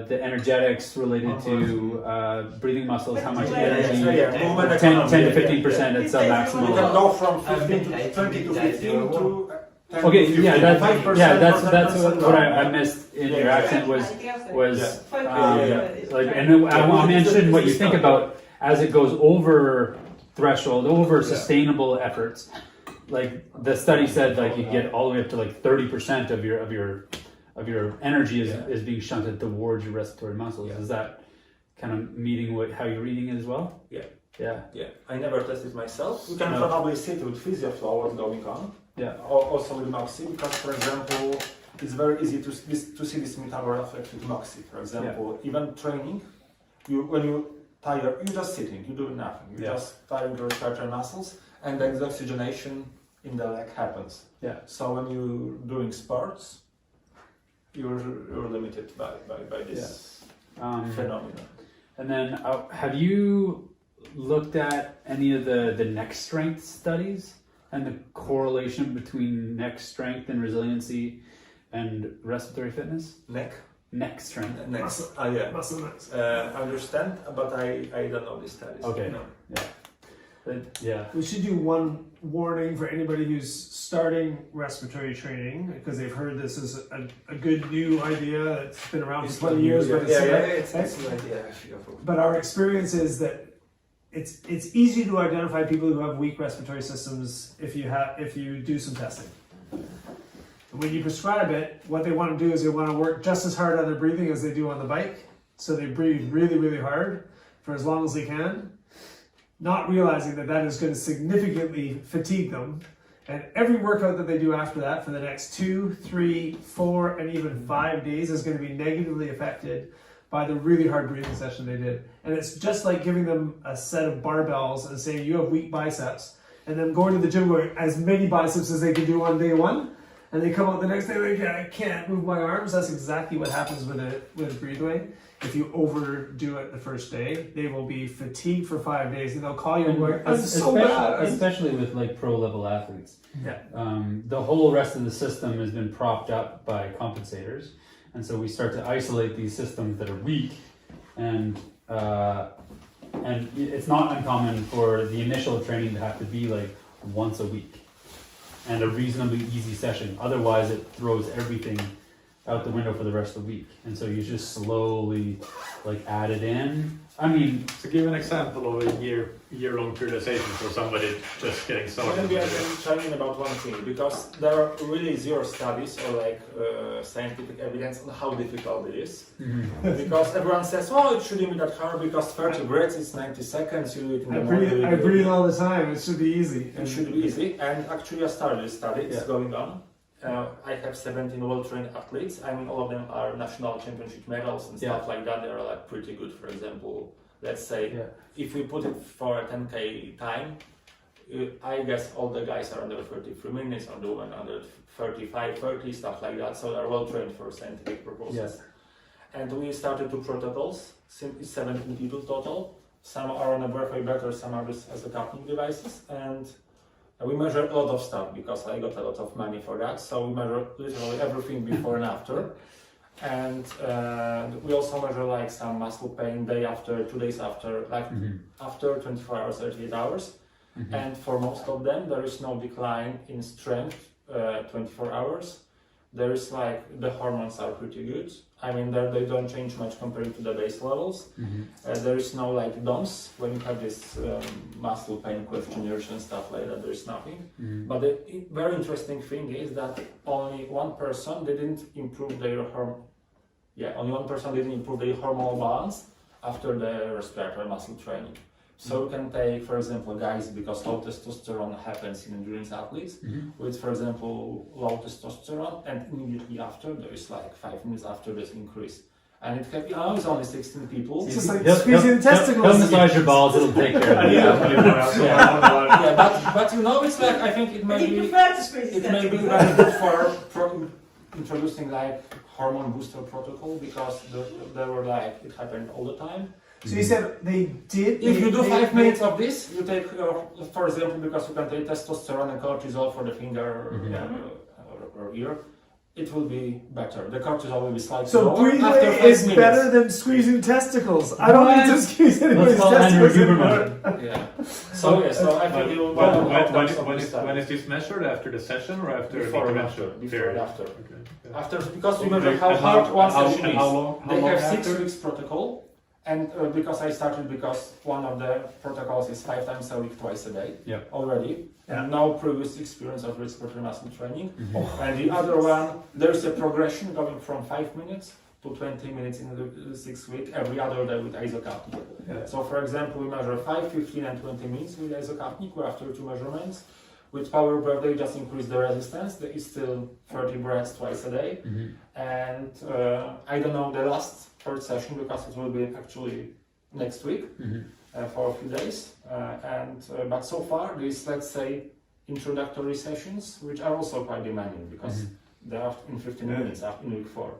the energetics related to breathing muscles, how much energy, Movement 10 economy, to 15% at You can submaximal. go from 15 to 20 to 15 to. 10 Okay, to 15. yeah, that's 5%, that's 10% what down. I missed in your Yeah. accent was Yeah. like, and I'm interested in what you think about as it goes over threshold, over sustainable efforts. Like the study said, like you get all the way up to like 30% of your energy is being shunted towards your respiratory muscles. Is that kind of meeting how you're reading it as well? Yeah. Yeah. Yeah, I never tested myself. You can probably see it with Physio Flow what's going on. Yeah. Also with Moxy, because for example, it's very easy to see this metabolite effect with Moxy. For example, even training, when you tire, you're just sitting, you're doing nothing. You're just tiring your respiratory muscles, and then the oxygenation in the leg happens. Yeah. So when you're doing sports, you're limited by this phenomenon. And then have you looked at any of the neck strength studies and the correlation between neck strength and resiliency and respiratory fitness? Neck strength. Next, yeah. Muscle mass. I understand, but I don't know these studies. Okay. No. Yeah. We should do one warning for anybody who's starting respiratory training because they've heard this is a good new idea that's been around for 20 years. But it's an idea. But our experience is that it's easy to identify people who have weak respiratory systems if you do some testing. When you prescribe it, what they want to do is they want to work just as hard on their breathing as they do on the bike. So they breathe really, really hard for as long as they can, not realizing that is going to significantly fatigue them. And every workout that they do after that for the next 2, 3, 4, and even 5 days is going to be negatively affected by the really hard breathing session they did. And it's just like giving them a set of barbells and saying you have weak biceps, and then going to the gym going as many biceps as they can do on day one, and they come out the next day like, I can't move my arms. That's exactly what happens with breatheway. If you overdo it the first day, they will be fatigued for 5 days, and they'll call you and go, "That's so bad." Especially with like pro level athletes. Yeah. The whole rest of the system has been propped up by compensators, and so we start to isolate these systems that are weak, and it's not uncommon for the initial training to have to be like once a week. and a reasonably easy session. Otherwise, it throws everything out the window for the rest of the week. And so you just slowly like add it in. I mean, To give an example of a year-long periodization for somebody just getting started. Maybe I can chime in about one thing, because there are really zero studies or like scientific evidence on how difficult it is. Because everyone says, oh, it shouldn't be that hard because 30 breaths is 90 seconds, you do it in the morning. I breathe all the time. It should be easy. It should be easy, and actually I started a study, it's Yeah. going on. I have 17 well-trained athletes. I mean, all of them are national championship medals and stuff like that. They are like pretty good. For example, let's say if we put it for a 10K time, I guess all the guys are under 33 minutes, or the women under 35, 30, stuff like that. So they're well-trained for scientific purposes. And we started 2 protocols. It's 17 people total. Some are on a birthday better, some are just Isocapnic devices, and we measure a lot of stuff because I got a lot of money for that. So we measure literally everything before and after. And we also measure like some muscle pain day after, 2 days after, like after 24 hours, 38 hours. And for most of them, there is no decline in strength 24 hours. There is like, the hormones are pretty good. I mean, they don't change much compared to the base levels. There is no like DOMS when you have this muscle pain questionnaires and stuff like that. There is nothing. But the very interesting thing is that only one person didn't improve their hormonal balance after the respiratory muscle training. So you can take, for example, guys, because low testosterone happens in endurance athletes, with, for example, low testosterone, and immediately after, there is like 5 minutes after this increase. And it can be, it's only 16 people. It's just like squeezing testicles. Don't massage your balls, it'll take care of it. But you know, it's like, I think it may be very good for introducing like hormone booster protocol, because they were like, it happened all the time. So you said they did. If you do 5 minutes of this, you take, for example, because you can take testosterone and cortisol for the finger or ear, it will be better. The cortisol will be slightly So lower. breathing After 5 is minutes. better than squeezing testicles. I don't need to squeeze anybody's call Andrew testicles Huberman. anymore. So I think you will When is this measured? After the session or after before the and after. intervention Before and period? after. Okay. After, because we Okay. measure how And hard one how- session is. how long They have 6 after? weeks protocol. And because I started, because one of the protocols is 5 times a week, twice a day already. And no previous experience of respiratory muscle training. And the other one, there's a progression going from 5 minutes to 20 minutes in the 6th week, every other day with Isocapnic. So for example, we measure 5, 15 and 20 minutes with Isocapnic after 2 measurements. With power breath, they just increase the resistance. There is still 30 breaths twice a day. And I don't know the last 3rd session, because it will be actually next week for a few days. But so far, these, let's say, introductory sessions, which are also quite demanding, because they are in 15 minutes in week 4.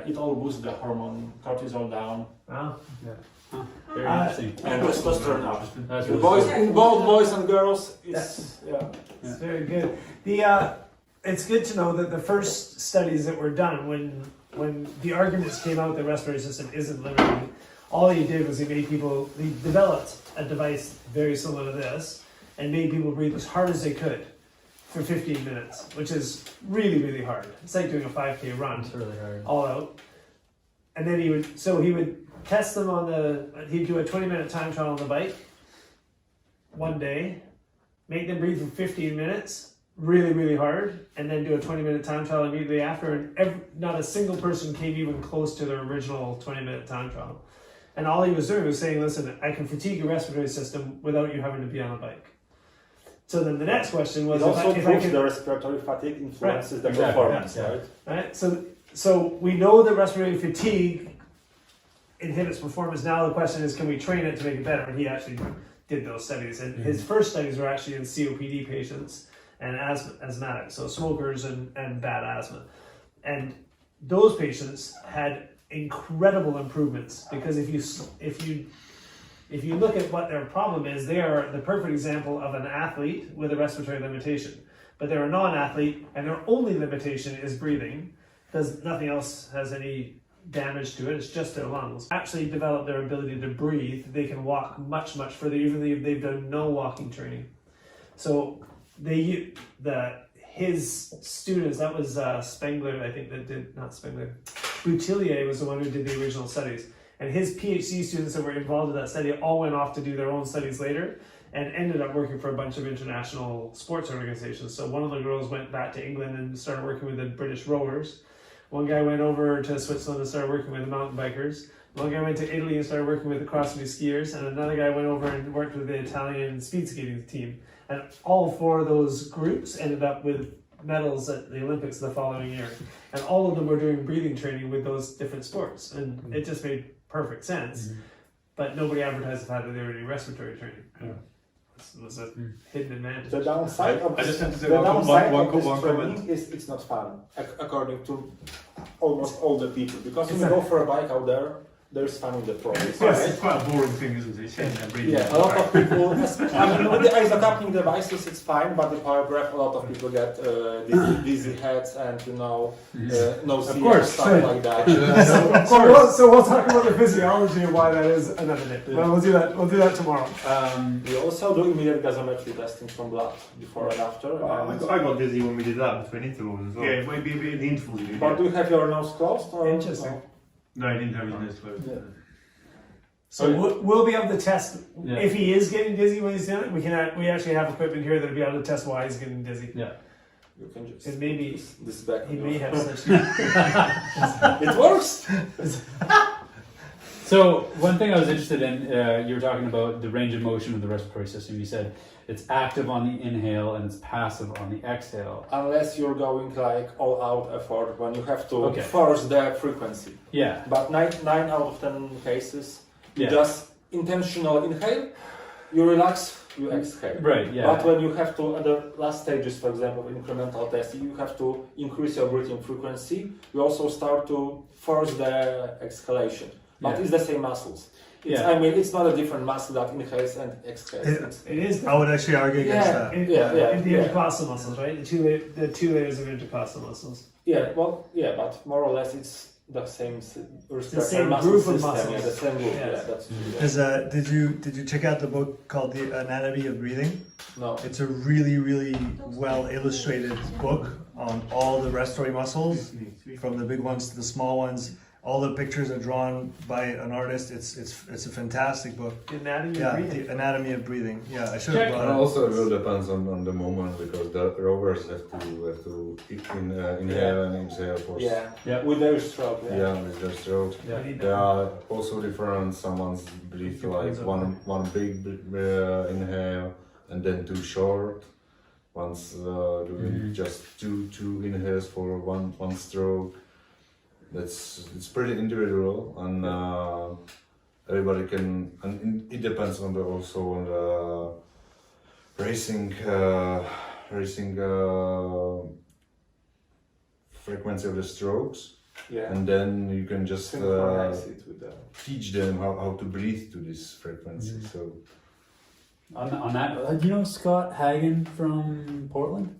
It all boosts the hormone cortisol down. Very interesting. And testosterone up. That's In really both boys and girls, it's It's very good. It's good to know that the first studies that were done, when the arguments came out that the respiratory system isn't limiting, all he did was he developed a device very similar to this, and made people breathe as hard as they could for 15 minutes, which is really, really hard. It's like doing a 5K run. It's really hard. All out. And then he would test them he'd do a 20-minute time trial on the bike one day, make them breathe for 15 minutes, really, really hard, and then do a 20-minute time trial immediately after, and not a single person came even close to their original 20-minute time trial. And all he was doing was saying, listen, I can fatigue your respiratory system without you having to be on a bike. So then the next question was, it also if I proves can, the respiratory fatigue influences the Exactly. performance, Yeah. right? right? So we know that respiratory fatigue inhibits performance. Now the question is, can we train it to make it better? And he actually did those studies. And his first studies were actually in COPD patients and asthmatics, so smokers and bad asthma. And those patients had incredible improvements, because if you look at what their problem is, they are the perfect example of an athlete with a respiratory limitation. But they're a non-athlete, and their only limitation is breathing, because nothing else has any damage to it. It's just their lungs. Actually develop their ability to breathe. They can walk much, much further, even if they've done no walking training. So his students, that was Spengler, I think that did, not Spengler, Boutillier was the one who did the original studies. And his PhD students that were involved in that study all went off to do their own studies later and ended up working for a bunch of international sports organizations. So one of the girls went back to England and started working with the British rowers. One guy went over to Switzerland and started working with the mountain bikers. One guy went to Italy and started working with the cross-country skiers. And another guy went over and worked with the Italian speed skating team. And all four of those groups ended up with medals at the Olympics the following year. And all of them were doing breathing training with those different sports. And it just made perfect sense. But nobody advertised the fact that they were doing respiratory training. It was a hidden advantage. The downside of I just have to say the one downside comment. of this training is it's not fun, according to almost all the people. Because when you go for a bike out there's fun in the process. It's quite a boring thing, isn't it? Sitting there breathing. Yeah, a lot of people, I mean, with the isocapnic devices it's fine, but the power breath, a lot of people get dizzy heads and, no course. stuff like that. So we'll talk about the physiology of why that is another day. Well, we'll do that tomorrow. We also do immediate gasometry testing from blood before and after. I got dizzy when we did that between intervals as well. Yeah, it might be a bit in the intervals. You do, But do you have your nose closed? Or Interesting. No, I didn't have his nose closed. Yeah. So we'll be able to test Yeah. if he is getting dizzy when he's doing it. We actually have equipment here that'll be able to test why he's getting dizzy. Yeah. You can just And maybe this back. he may have such. It works. So one thing I was interested in, you were talking about the range of motion of the respiratory system. You said it's active on the inhale and it's passive on the exhale. Unless you're going like all out effort when you have to Okay. force the frequency. Yeah. But 9 out of 10 cases, you Yeah. just intentional inhale, you relax, you exhale. Right. Yeah. But when you have to, at the last stages, for example, of incremental testing, you have to increase your breathing frequency. You also start to force the exhalation. But Yeah. it's the same muscles. Yeah. I mean, it's not a different muscle that inhales and exhales. It is. I would actually argue against that. In the intercostal muscles, right? The two layers of intercostal muscles. But more or less it's the same respiratory same muscle group of system. muscles. Yeah, the same group. Yes. Yeah, that's true. Did you check out the book called The Anatomy of Breathing? No. It's a really, really well illustrated book on all the respiratory muscles, from the big ones to the small ones. All the pictures are drawn by an artist. It's a fantastic book. The anatomy of Yeah, breathing. The Anatomy of Breathing. Yeah, I should Check. have brought And it. also it will depends on the moment because the rovers have to inhale and exhale for Yeah. With their stroke. with their throat. Yeah. They are also different. Someone's breathe like one big inhale and then too short. One's doing just two inhales for one stroke. It's pretty individual, and everybody can. And it depends on the racing frequency of the strokes. Yeah. And then you can just Synchronize it with the. teach them how to breathe to this frequency. So On that, do you know Scott Hagen from Portland?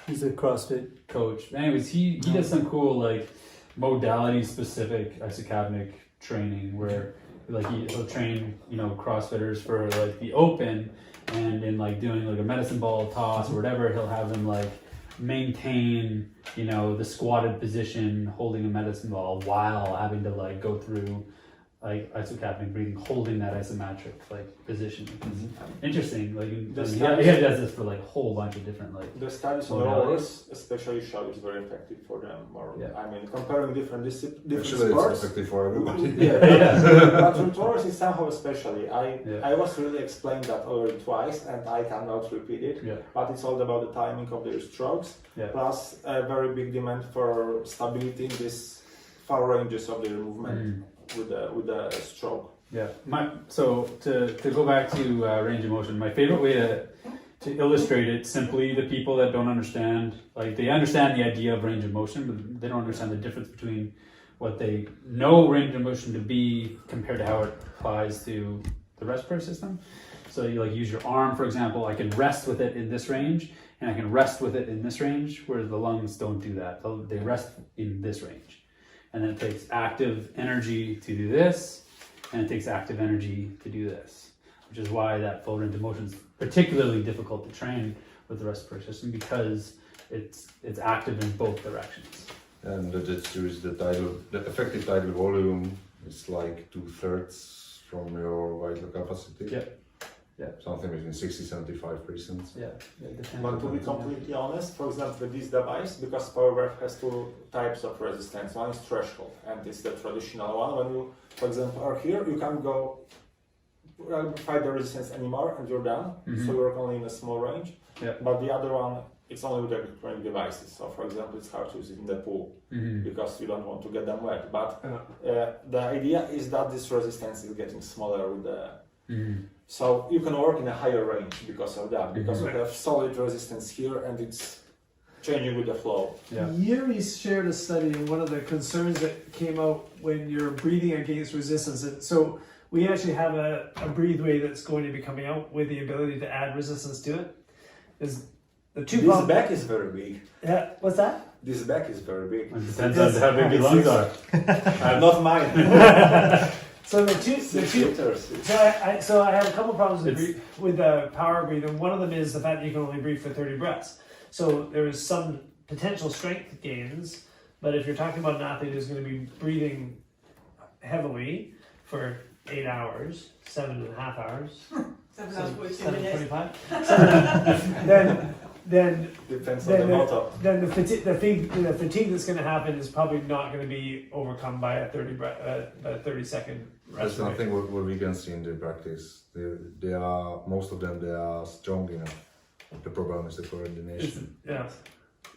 He's a CrossFit coach. Anyways, he does some cool like modality specific isocapnic training where like he'll train CrossFitters for like the open, and in like doing like a medicine ball toss or whatever, he'll have them like maintain the squatted position holding a medicine ball while having to like go through like isocapnic breathing, holding that isometric like position. Interesting. Like he does this for like a whole bunch of different like. The studies on modalities. rowers especially show it's very effective for them. I mean, comparing different actually, sports. it's effective for everybody. But with rowers is somehow especially. I was really explained that already twice, and I cannot repeat it. Yeah. But it's all about the timing of their strokes, Yeah. plus a very big demand for stability in these far ranges of their movement with the stroke. Yeah. So to go back to range of motion, my favorite way to illustrate it simply, the people that don't understand, like they understand the idea of range of motion, but they don't understand the difference between what they know range of motion to be compared to how it applies to the respiratory system. So you like use your arm, for example. I can rest with it in this range, and I can rest with it in this range, whereas the lungs don't do that. They rest in this range. And then it takes active energy to do this, and it takes active energy to do this, which is why that full range of motion is particularly difficult to train with the respiratory system because it's active in both directions. And there is the effective tidal volume is like 2/3 from your vital capacity. Yeah. Yeah. Something between 60-75%. Yeah. But to be completely honest, for example, with this device, because PowerBreath has two types of resistance. One is threshold, and it's the traditional one. When you, for example, are here, you can't go fight the resistance anymore, and you're done. Mhm. So you're only in a small range. Yeah. But the other one, it's only with electronic devices. So, for example, it's hard to use it in the pool Mm-hmm. because you don't want to get them wet. But the idea is that this resistance is getting smaller with the. Mm-hmm. So you can work in a higher range because of that, because Mhm. you have solid resistance here and it's changing with the flow. Yeah. Yuri shared a study, and one of the concerns that came out when you're breathing against resistance. And so we actually have a breatheway that's going to be coming out with the ability to add resistance to it. Is the two This back is very big. Yeah, what's that? This back is very big. It depends on how big your lungs are. Not mine. So the two. 6 liters. So I have a couple problems with the power breathing. One of them is the fact that you can only breathe for 30 breaths. So there is some potential strength gains, but if you're talking about an athlete who's going to be breathing heavily for 8 hours, 7.5 hours, 7 hours, 42 minutes. 7:25, then Depends on the motto. then the fatigue that's going to happen is probably not going to be overcome by a 30-second That's rest rate. nothing what we can see in the practice. They are most of them. They are strong enough. The problem is the coordination. Yeah.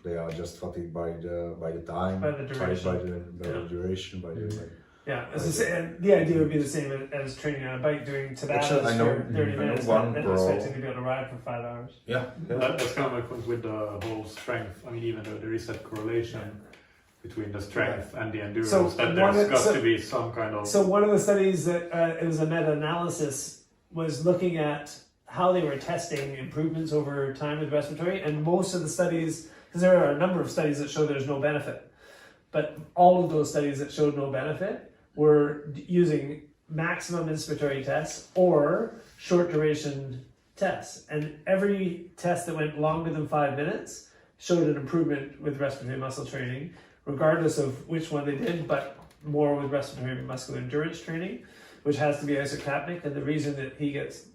They are just fatigued by the time, By the duration. by the duration, by the. Yeah, as I say, and the idea would be the same as training on a bike, doing Tabatas Actually, I know- for 30 I know minutes, one and pro- expecting to be able to ride for 5 hours. Yeah. That's kind of my point with the whole strength. I mean, even though there is that correlation between the strength and the endurance, So that one there's of- got so- to be some kind of. So one of the studies that it was a meta-analysis was looking at how they were testing improvements over time with respiratory, and most of the studies, because there are a number of studies that show there's no benefit, but all of those studies that showed no benefit were using maximum inspiratory tests or short duration tests, and every test that went longer than 5 minutes showed an improvement with respiratory muscle training, regardless of which one they did, but more with respiratory muscular endurance training, which has to be isocapnic. And the reason that he gets,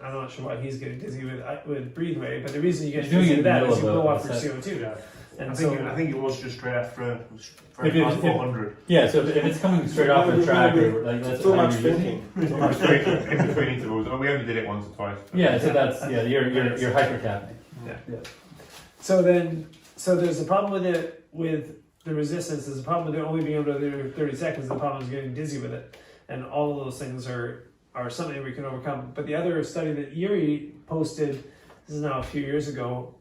I'm not sure why he's getting dizzy with breathway, but the reason you get He's doing dizzy it with in the that is you middle of blow a off your set. CO2. Yeah. And I think it was just straight after If it was- 400. Yeah, so if it's coming straight off the track, or like that's Too how much you're using thinking. in between intervals. I mean, we only did it once or twice. it. Yeah, so that's you're hypercapnic. So there's a problem with the resistance. There's a problem with it only being able to do 30 seconds. The problem is getting dizzy with it, and all of those things are something we can overcome. But the other study that Yuri posted, this is now a few years ago,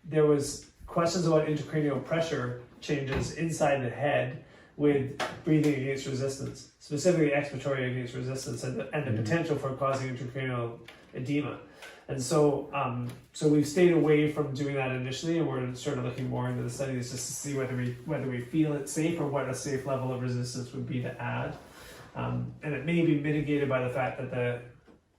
there was questions about intracranial pressure changes inside the head with breathing against resistance, specifically expiratory against resistance, and the potential for causing intracranial edema. And so, so we've stayed away from doing that initially, and we're sort of looking more into the studies just to see whether we feel it's safe or what a safe level of resistance would be to add. And it may be mitigated by the fact that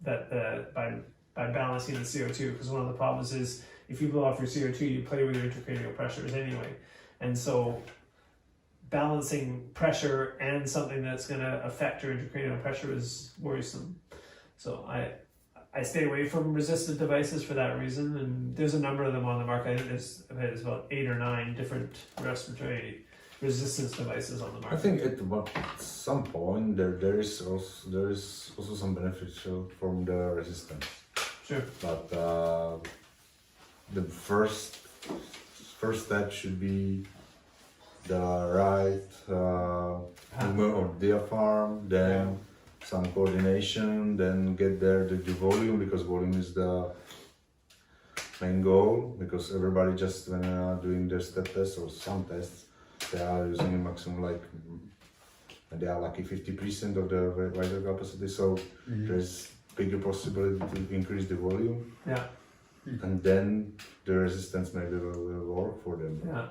by balancing the CO2, because one of the problems is if you blow off your CO2, you play with your intracranial pressures anyway, and so balancing pressure and something that's going to affect your intracranial pressure is worrisome. So I stay away from resistant devices for that reason, and there's a number of them on the market. I think there's about 8 or 9 different respiratory resistance devices on the market. I think at some point there is also some beneficial from the resistance. Sure. But the first step should be the right movement of diaphragm, then some coordination, then get there the volume, because volume is the main goal, because everybody just when doing their step tests or some tests, they are using a maximum and they are lucky 50% of the vital capacity, so there's bigger possibility to increase the volume. Yeah. And then the resistance maybe will work for them. Yeah.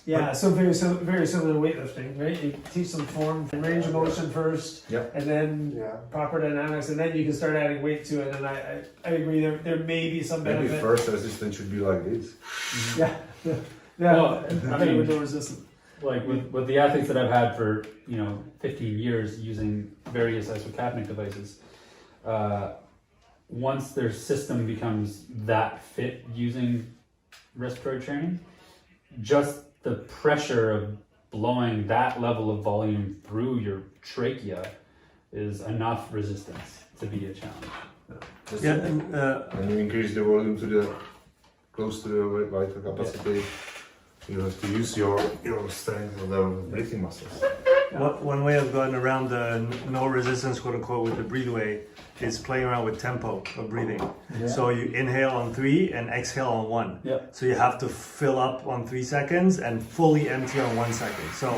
Yeah, so very similar to weightlifting, right? You teach them form and range of motion first, Yep. and then proper dynamics, and then you can start adding weight to it. And I agree, there may be some Maybe benefit. first resistance should be like this. Yeah, Well, I mean- with no resistance. Like with the athletes that I've had for 15 years using various isocapnic devices, once their system becomes that fit using respiratory training, just the pressure of blowing that level of volume through your trachea is enough resistance to be a challenge. Yeah, And you increase the volume to the close to the vital capacity. You have to use your strength of the breathing muscles. one way I've gotten around the no resistance, quote unquote, with the breatheway is playing around with tempo of breathing. So you inhale on 3 and exhale on 1. Yeah. So you have to fill up on 3 seconds and fully empty on 1 second. So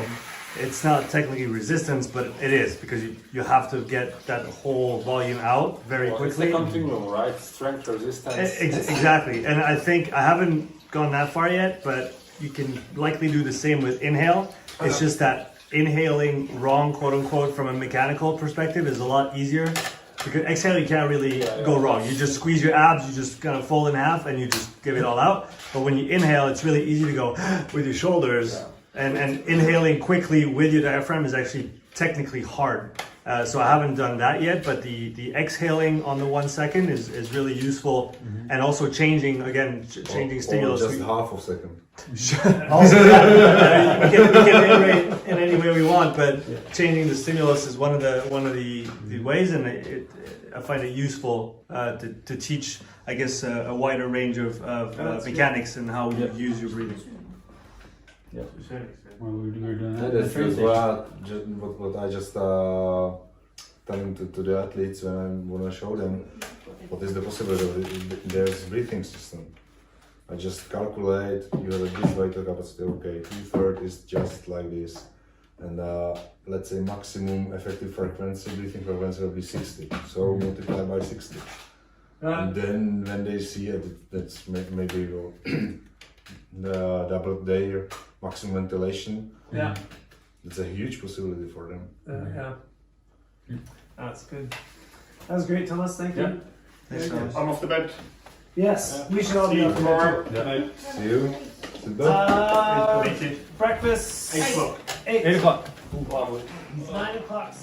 it's not technically resistance, but it is, because you have to get that whole volume out very quickly. It's a continuum, right? Strength, resistance. Exactly. And I think I haven't gone that far yet, but you can likely do the same with inhale. It's just that inhaling wrong, quote unquote, from a mechanical perspective is a lot easier. Because exhale, you can't really go wrong. You just squeeze your abs, you just kind of fold in half, and you just give it all out. But when you inhale, it's really easy to go with your shoulders. And inhaling quickly with your diaphragm is actually technically hard. So I haven't done that yet, but the exhaling on the 1 second is really useful. And also changing stimulus. Or just half of second. Also, we can iterate in any way we want, but changing the stimulus is one of the ways, and I find it useful to teach, I guess, a wider range of mechanics and how you use your breathing. Yeah. Well, we were doing that. That is what I just telling to the athletes when I show them what is the possibility of there's breathing system. I just calculate you have this vital capacity, okay, 2/3 is just like this, and let's say maximum effective frequency, breathing frequency will be 60, so multiply by 60. And then when they see it, that's maybe the double their maximum ventilation. Yeah. It's a huge possibility for them. That's good. That was great, Thomas. Thank you. Thanks, Thomas. I'm off the bed. Yes, we should all See be you up tomorrow. See you. Sit down. Breakfast 8 o'clock. 8 8 o'clock. 9 o'clock.